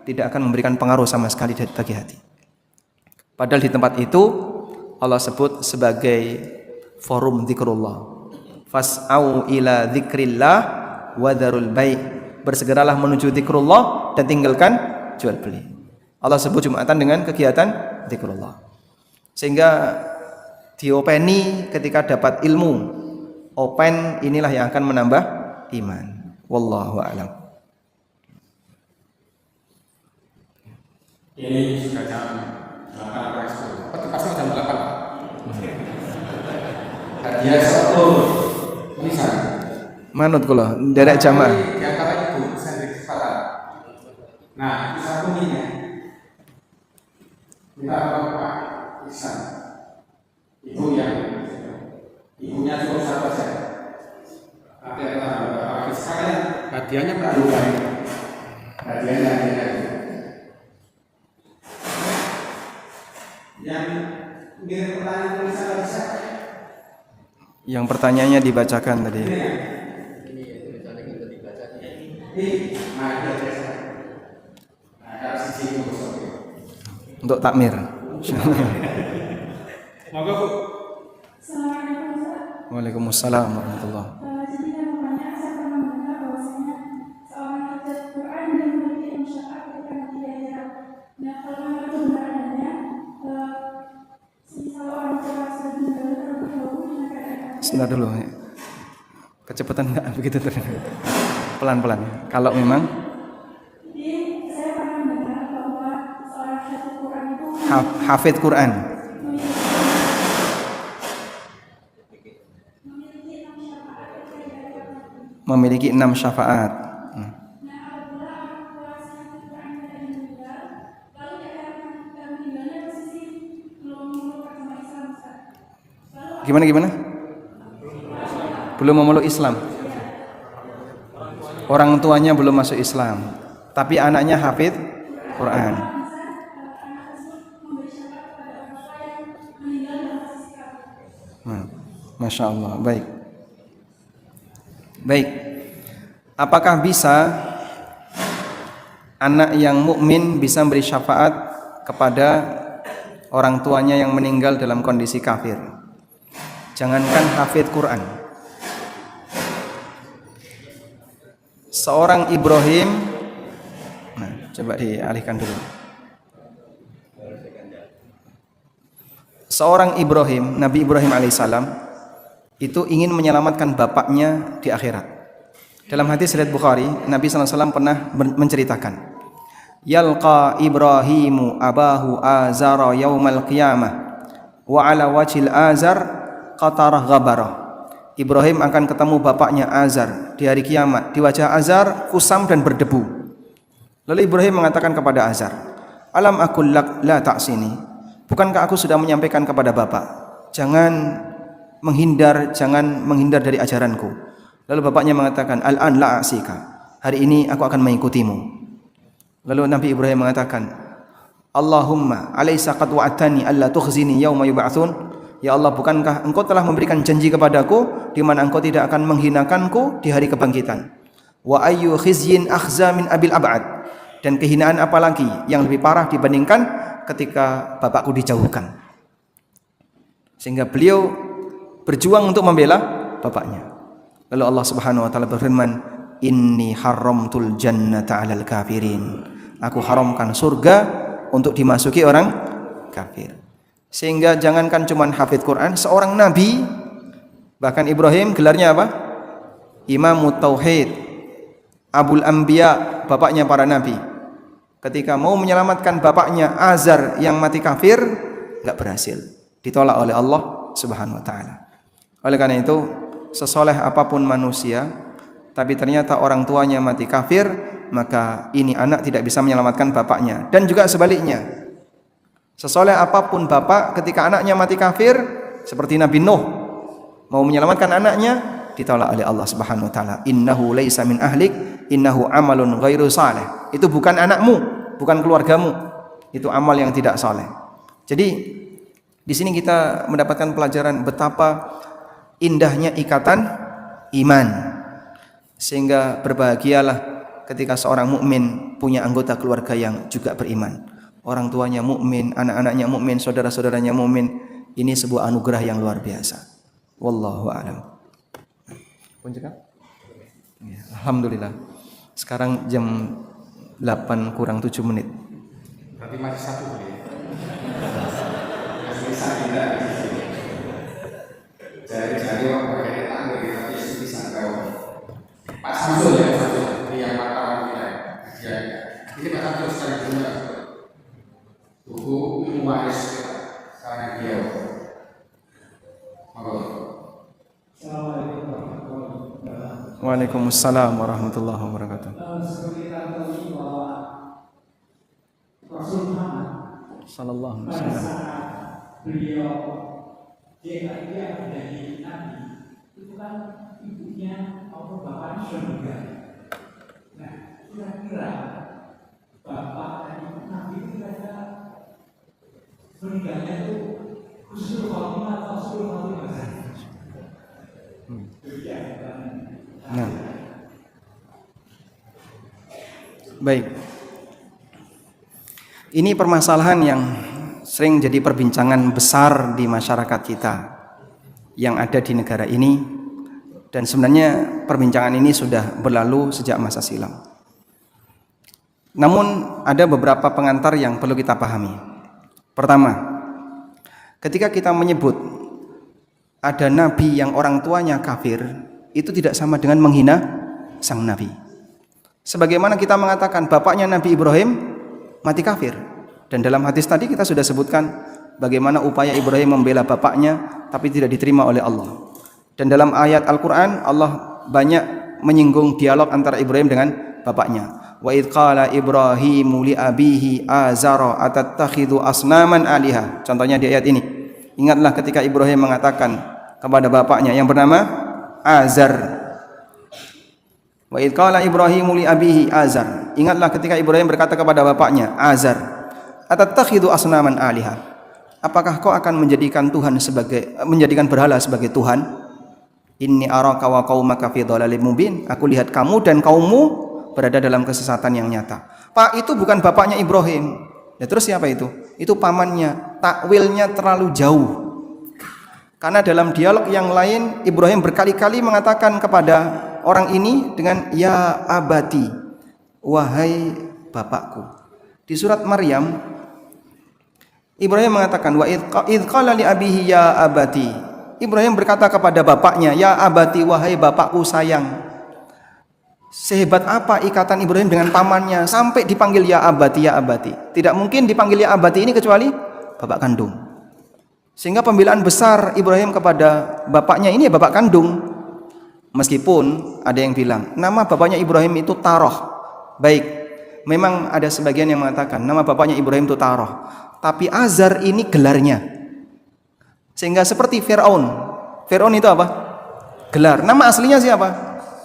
tidak akan memberikan pengaruh sama sekali bagi hati. Padahal di tempat itu Allah sebut sebagai forum zikrullah. Fas'au ila dzikrillah wa dzarul bai'. Bersegeralah menuju zikrullah dan tinggalkan jual beli. Allah sebut Jumatan dengan kegiatan zikrullah. Sehingga diopeni ketika dapat ilmu. Open inilah yang akan menambah iman. Wallahu a'lam. Ini sudah jam 8 pasal jam 8. Hadiah satu tulisan. Manut kula nderek jamaah. Di antara ibu sendiri kepala. Nah, itu satu ini ya. Minta Bapak Ihsan. Ibu yang ibunya cuma satu saja. Tapi Bapak sekalian hadiahnya berapa? Hadiahnya. Yang mirip pertanyaan tulisan bisa. Yang pertanyaannya dibacakan tadi. Untuk takmir. Monggo Bu. Waalaikumsalam warahmatullahi. Jadi yang namanya saya pernah mendengar bahwasanya seorang hafiz Quran dan memiliki musyafaat ketika nanti di akhirat. Nah kalau memang itu benar adanya, kalau orang tua sudah meninggal terlebih dahulu dengan keadaan Sebentar dulu. Kecepatan enggak begitu terus. Pelan-pelan. Kalau memang Jadi saya pernah mendengar bahwa seorang hafiz Quran itu hafid Quran memiliki 6 syafaat. Gimana? Belum memeluk Islam. Orang tuanya belum masuk Islam, tapi anaknya hafid Quran. Masya Allah, baik. apakah bisa anak yang mukmin bisa memberi syafaat kepada orang tuanya yang meninggal dalam kondisi kafir? Jangankan hafid Quran, seorang Ibrahim, nah coba dialihkan dulu. Seorang Ibrahim, Nabi Ibrahim alaihissalam itu ingin menyelamatkan bapaknya di akhirat. Dalam hadis riwayat Bukhari, Nabi SAW pernah menceritakan, yalqa Ibrahimu abahu azara yaumal qiyamah wa ala wajhil azar qatarah ghabarah. Ibrahim akan ketemu bapaknya Azar di hari kiamat. Di wajah Azar kusam dan berdebu. Lalu Ibrahim mengatakan kepada Azar, alam aqul lak la ta'sini. Bukankah aku sudah menyampaikan kepada bapak, jangan menghindar dari ajaranku. Lalu bapaknya mengatakan, al-an la a'sika. Hari ini aku akan mengikutimu. Lalu Nabi Ibrahim mengatakan, Allahumma alaysa qad wa'atani alla tukhzini yauma yub'atsun. Ya Allah, bukankah engkau telah memberikan janji kepadaku di mana engkau tidak akan menghinakanku di hari kebangkitan? Wa ayyu khizyin akhza min abil ab'ad. Dan kehinaan apa lagi yang lebih parah dibandingkan ketika bapakku dijauhkan? Sehingga beliau berjuang untuk membela bapaknya. Lalu Allah Subhanahu wa taala berfirman, inni haramtul jannata 'alal kafirin. Aku haramkan surga untuk dimasuki orang kafir. Sehingga jangankan cuman hafid Quran, seorang nabi, bahkan Ibrahim gelarnya apa? Imamut Tauhid, Abul Anbiya, bapaknya para nabi. Ketika mau menyelamatkan bapaknya Azar yang mati kafir, enggak berhasil. Ditolak oleh Allah Subhanahu wa taala. Oleh karena itu, sesoleh apapun manusia, tapi ternyata orang tuanya mati kafir, maka ini anak tidak bisa menyelamatkan bapaknya. Dan juga sebaliknya, sesoleh apapun bapak, ketika anaknya mati kafir, seperti Nabi Nuh mau menyelamatkan anaknya, ditolak oleh Allah Subhanahu wa taala. Innahu laisa min ahlik, innahu amalun ghairu saleh. Itu bukan anakmu, bukan keluargamu. Itu amal yang tidak saleh. Jadi di sini kita mendapatkan pelajaran betapa indahnya ikatan iman. Sehingga berbahagialah ketika seorang mukmin punya anggota keluarga yang juga beriman. Orang tuanya mukmin, anak-anaknya mukmin, saudara-saudaranya mukmin. Ini sebuah anugerah yang luar biasa. Wallahu a'lam. Ya, alhamdulillah. Sekarang jam 8 kurang 7 menit. Berarti masih satu ya. Masih bisa tidak. Jari-jari orang pakai tangga tapi bisa kau. Pak Samsul ya, yang wartawan kita. Ya. Ini Pak Samsul sekarang juga. Buku ilmu waris karena dia. Assalamualaikum warahmatullahi wabarakatuh. Waalaikumsalam warahmatullahi wabarakatuh. Seperti kita tahu bahwa Rasul Muhammad Sallallahu alaihi pada wasallam. saat beliau dia menjadi nabi, itu kan ibunya maupun bapaknya sudah meninggal. Nah, kira-kira bapak dan ibu nabi itu kira-kira meninggalnya itu Husnul Khotimah atau Su'ul Khotimah? Nah. Baik. Ini permasalahan yang sering jadi perbincangan besar di masyarakat kita yang ada di negara ini, dan sebenarnya perbincangan ini sudah berlalu sejak masa silam. Namun ada beberapa pengantar yang perlu kita pahami. Pertama, ketika kita menyebut ada nabi yang orang tuanya kafir, itu tidak sama dengan menghina sang nabi. Sebagaimana kita mengatakan bapaknya Nabi Ibrahim mati kafir, dan dalam hadis tadi kita sudah sebutkan bagaimana upaya Ibrahim membela bapaknya tapi tidak diterima oleh Allah. Dan dalam ayat Al-Quran Allah banyak menyinggung dialog antara Ibrahim dengan bapaknya. Wa idh qala Ibrahimu li abihi azara atattakhidhu asnaman aliha. Contohnya di ayat ini. Ingatlah ketika Ibrahim mengatakan kepada bapaknya yang bernama Azar. Wa idh qala Ibrahimu li abihi Azar. Ingatlah ketika Ibrahim berkata kepada bapaknya Azar, atattakhidhu asnaman aliha. Apakah kau akan menjadikan berhala sebagai Tuhan? Inni araka wa qaumaka fi dhalalim mubin. Aku lihat kamu dan kaummu berada dalam kesesatan yang nyata. Pak, itu bukan bapaknya Ibrahim. Ya terus siapa itu? Itu pamannya. Takwilnya terlalu jauh. Karena dalam dialog yang lain Ibrahim berkali-kali mengatakan kepada orang ini dengan ya abati, wahai bapakku. Di surat Maryam Ibrahim mengatakan wa id qala li abihi ya abati. Ibrahim berkata kepada bapaknya, ya abati, wahai bapakku sayang. Sehebat apa ikatan Ibrahim dengan pamannya sampai dipanggil ya abati, ya abati. Tidak mungkin dipanggil ya abati ini kecuali bapak kandung. Sehingga pembelaan besar Ibrahim kepada bapaknya ini ya bapak kandung. Meskipun ada yang bilang nama bapaknya Ibrahim itu Taroh. Baik, memang ada sebagian yang mengatakan nama bapaknya Ibrahim itu Taroh. Tapi Azar ini gelarnya. Sehingga seperti Fir'aun. Fir'aun itu apa? Gelar. Nama aslinya siapa?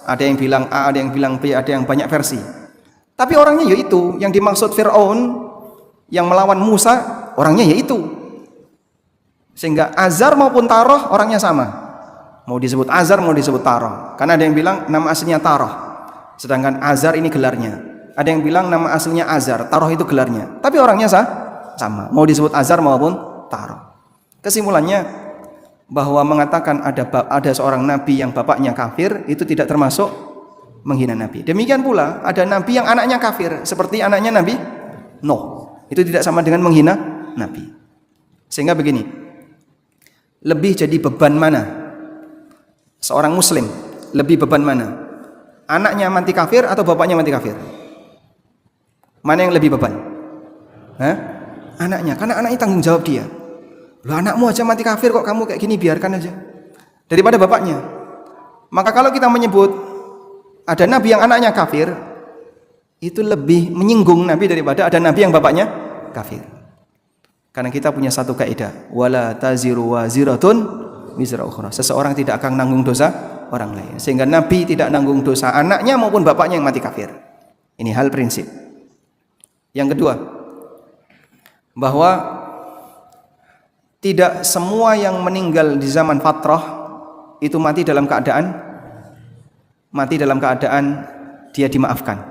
Ada yang bilang A, ada yang bilang B, ada yang banyak versi. Tapi orangnya yaitu, yang dimaksud Fir'aun yang melawan Musa, orangnya yaitu. Sehingga Azar maupun Taroh orangnya sama. Mau disebut Azar, mau disebut Taroh. Karena ada yang bilang nama aslinya Taroh. Sedangkan Azar ini gelarnya. Ada yang bilang nama aslinya Azar, Taroh itu gelarnya. Tapi orangnya sama. Mau disebut Azar maupun Taroh. Kesimpulannya bahwa mengatakan ada seorang nabi yang bapaknya kafir itu tidak termasuk menghina nabi. Demikian pula ada nabi yang anaknya kafir seperti anaknya Nabi Nuh. Itu tidak sama dengan menghina nabi. Sehingga begini, lebih jadi beban mana? Seorang muslim lebih beban mana? Anaknya mati kafir atau bapaknya mati kafir? Mana yang lebih beban? Anaknya, karena anaknya tanggung jawab dia. Loh, anakmu aja mati kafir kok kamu kayak gini, biarkan aja. Daripada bapaknya. Maka kalau kita menyebut ada nabi yang anaknya kafir, itu lebih menyinggung nabi daripada ada nabi yang bapaknya kafir. Karena kita punya satu kaidah, wala taziru waziratun wizra ukhra. Seseorang tidak akan nanggung dosa orang lain. Sehingga nabi tidak nanggung dosa anaknya maupun bapaknya yang mati kafir. Ini hal prinsip. Yang kedua, bahwa tidak semua yang meninggal di zaman fatrah itu mati dalam keadaan dia dimaafkan.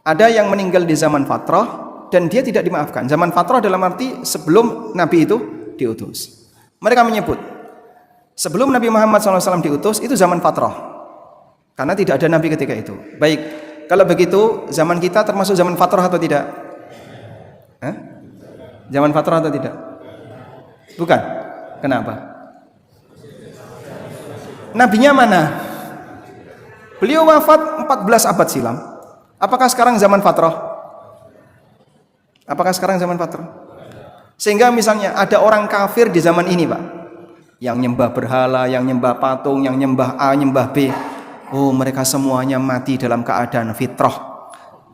Ada yang meninggal di zaman fatrah dan dia tidak dimaafkan. Zaman fatrah dalam arti sebelum Nabi itu diutus. Mereka menyebut sebelum Nabi Muhammad SAW diutus itu zaman fatrah, karena tidak ada Nabi ketika itu. Baik, kalau begitu zaman kita termasuk zaman fatrah atau tidak? Zaman fatrah atau tidak? Bukan. Kenapa? Nabinya mana? Beliau wafat 14 abad silam. Apakah sekarang zaman fatrah? Sehingga misalnya ada orang kafir di zaman ini, Pak, yang nyembah berhala, yang nyembah patung, yang nyembah A, nyembah B. Oh, mereka semuanya mati dalam keadaan fitrah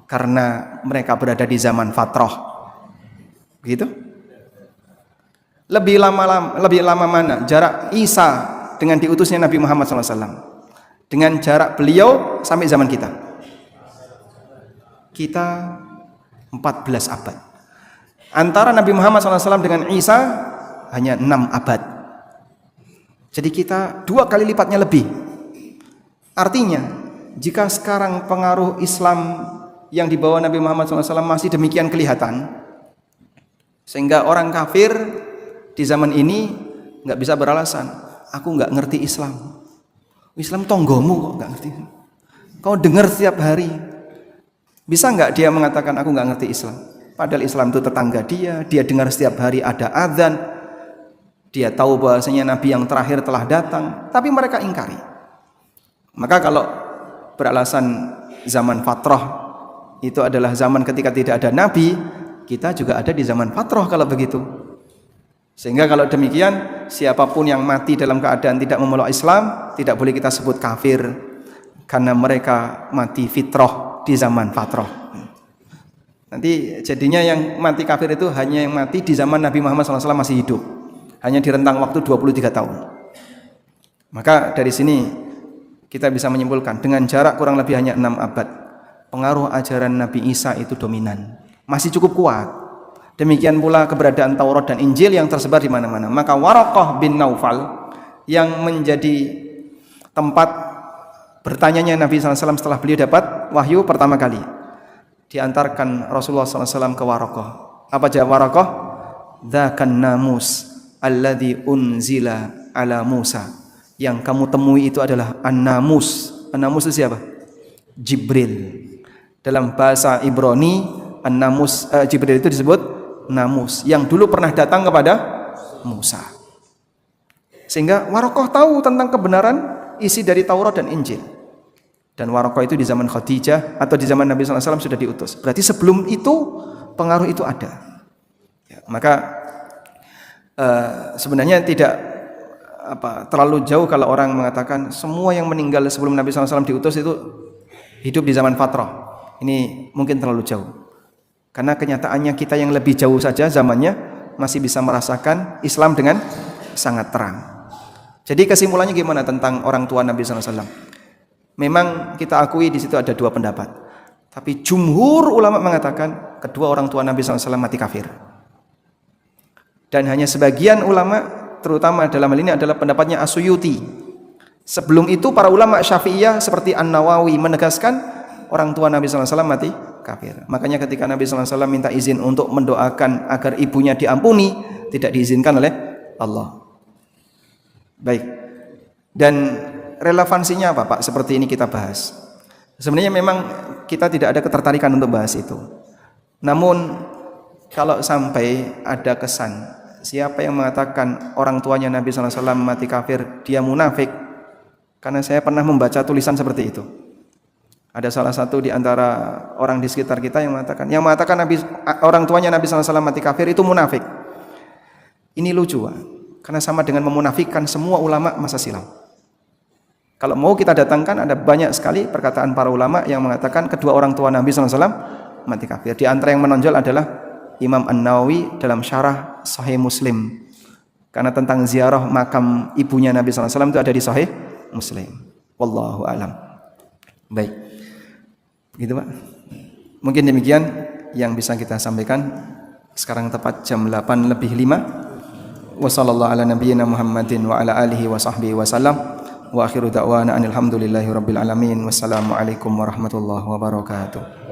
karena mereka berada di zaman fatrah. Begitu? Lebih lama mana jarak Isa dengan diutusnya Nabi Muhammad SAW dengan jarak beliau sampai zaman kita 14 abad. Antara Nabi Muhammad SAW dengan Isa hanya 6 abad. Jadi kita 2 kali lipatnya lebih. Artinya jika sekarang pengaruh Islam yang dibawa Nabi Muhammad SAW masih demikian kelihatan, sehingga orang kafir di zaman ini nggak bisa beralasan, aku nggak ngerti Islam. Islam tonggomu kok nggak ngerti. Kau dengar setiap hari. Bisa nggak dia mengatakan aku nggak ngerti Islam? Padahal Islam itu tetangga dia dengar setiap hari ada azan, dia tahu bahwasanya Nabi yang terakhir telah datang, tapi mereka ingkari. Maka kalau beralasan zaman fatrah itu adalah zaman ketika tidak ada Nabi, kita juga ada di zaman fatrah kalau begitu. Sehingga kalau demikian, siapapun yang mati dalam keadaan tidak memeluk Islam tidak boleh kita sebut kafir, karena mereka mati fitrah di zaman fatrah. Nanti jadinya yang mati kafir itu hanya yang mati di zaman Nabi Muhammad SAW masih hidup, hanya di rentang waktu 23 tahun. Maka dari sini kita bisa menyimpulkan dengan jarak kurang lebih hanya 6 abad, pengaruh ajaran Nabi Isa itu dominan, masih cukup kuat. Demikian pula keberadaan Taurat dan Injil yang tersebar di mana-mana. Maka Waraqah bin Naufal yang menjadi tempat bertanyanya Nabi SAW setelah beliau dapat wahyu pertama kali. Diantarkan Rasulullah SAW ke Waraqah. Apa jawab Waraqah? Dzakan namus alladzi unzila ala Musa. Yang kamu temui itu adalah an-namus. An-namus itu siapa? Jibril. Dalam bahasa Ibrani, an-namus Jibril itu disebut namus, yang dulu pernah datang kepada Musa. Sehingga Waraqah tahu tentang kebenaran isi dari Taurat dan Injil. Dan Waraqah itu di zaman Khadijah atau di zaman Nabi SAW sudah diutus. Berarti sebelum itu pengaruh itu ada. Ya, maka sebenarnya tidak terlalu jauh kalau orang mengatakan semua yang meninggal sebelum Nabi SAW diutus itu hidup di zaman fatrah. Ini mungkin terlalu jauh. Karena kenyataannya kita yang lebih jauh saja zamannya masih bisa merasakan Islam dengan sangat terang. Jadi kesimpulannya gimana tentang orang tua Nabi SAW? Memang kita akui di situ ada dua pendapat. Tapi jumhur ulama mengatakan kedua orang tua Nabi SAW mati kafir. Dan hanya sebagian ulama, terutama dalam hal ini adalah pendapatnya As-Suyuti. Sebelum itu para ulama Syafi'iyah seperti An-Nawawi menegaskan orang tua Nabi SAW mati kafir. Makanya ketika Nabi SAW minta izin untuk mendoakan agar ibunya diampuni, tidak diizinkan oleh Allah. Baik. Dan relevansinya apa Pak? Seperti ini kita bahas. Sebenarnya memang kita tidak ada ketertarikan untuk bahas itu. Namun kalau sampai ada kesan siapa yang mengatakan orang tuanya Nabi SAW mati kafir, dia munafik. Karena saya pernah membaca tulisan seperti itu. Ada salah satu di antara orang di sekitar kita yang mengatakan orang tuanya Nabi SAW mati kafir itu munafik. Ini lucu, Pak. Karena sama dengan memunafikkan semua ulama masa silam. Kalau mau kita datangkan ada banyak sekali perkataan para ulama yang mengatakan kedua orang tua Nabi SAW mati kafir. Di antara yang menonjol adalah Imam An-Nawawi dalam syarah Sahih Muslim. Karena tentang ziarah makam ibunya Nabi SAW itu ada di Sahih Muslim. Wallahu a'lam. Baik. Begitu Pak. Mungkin demikian yang bisa kita sampaikan. Sekarang tepat jam 8:05. Wassallallahu ala nabiyyina Muhammadin wa ala alihi wa sahbihi wasallam. Wa akhiru da'wana anil hamdulillahi rabbil alamin. Wassalamualaikum warahmatullahi wabarakatuh.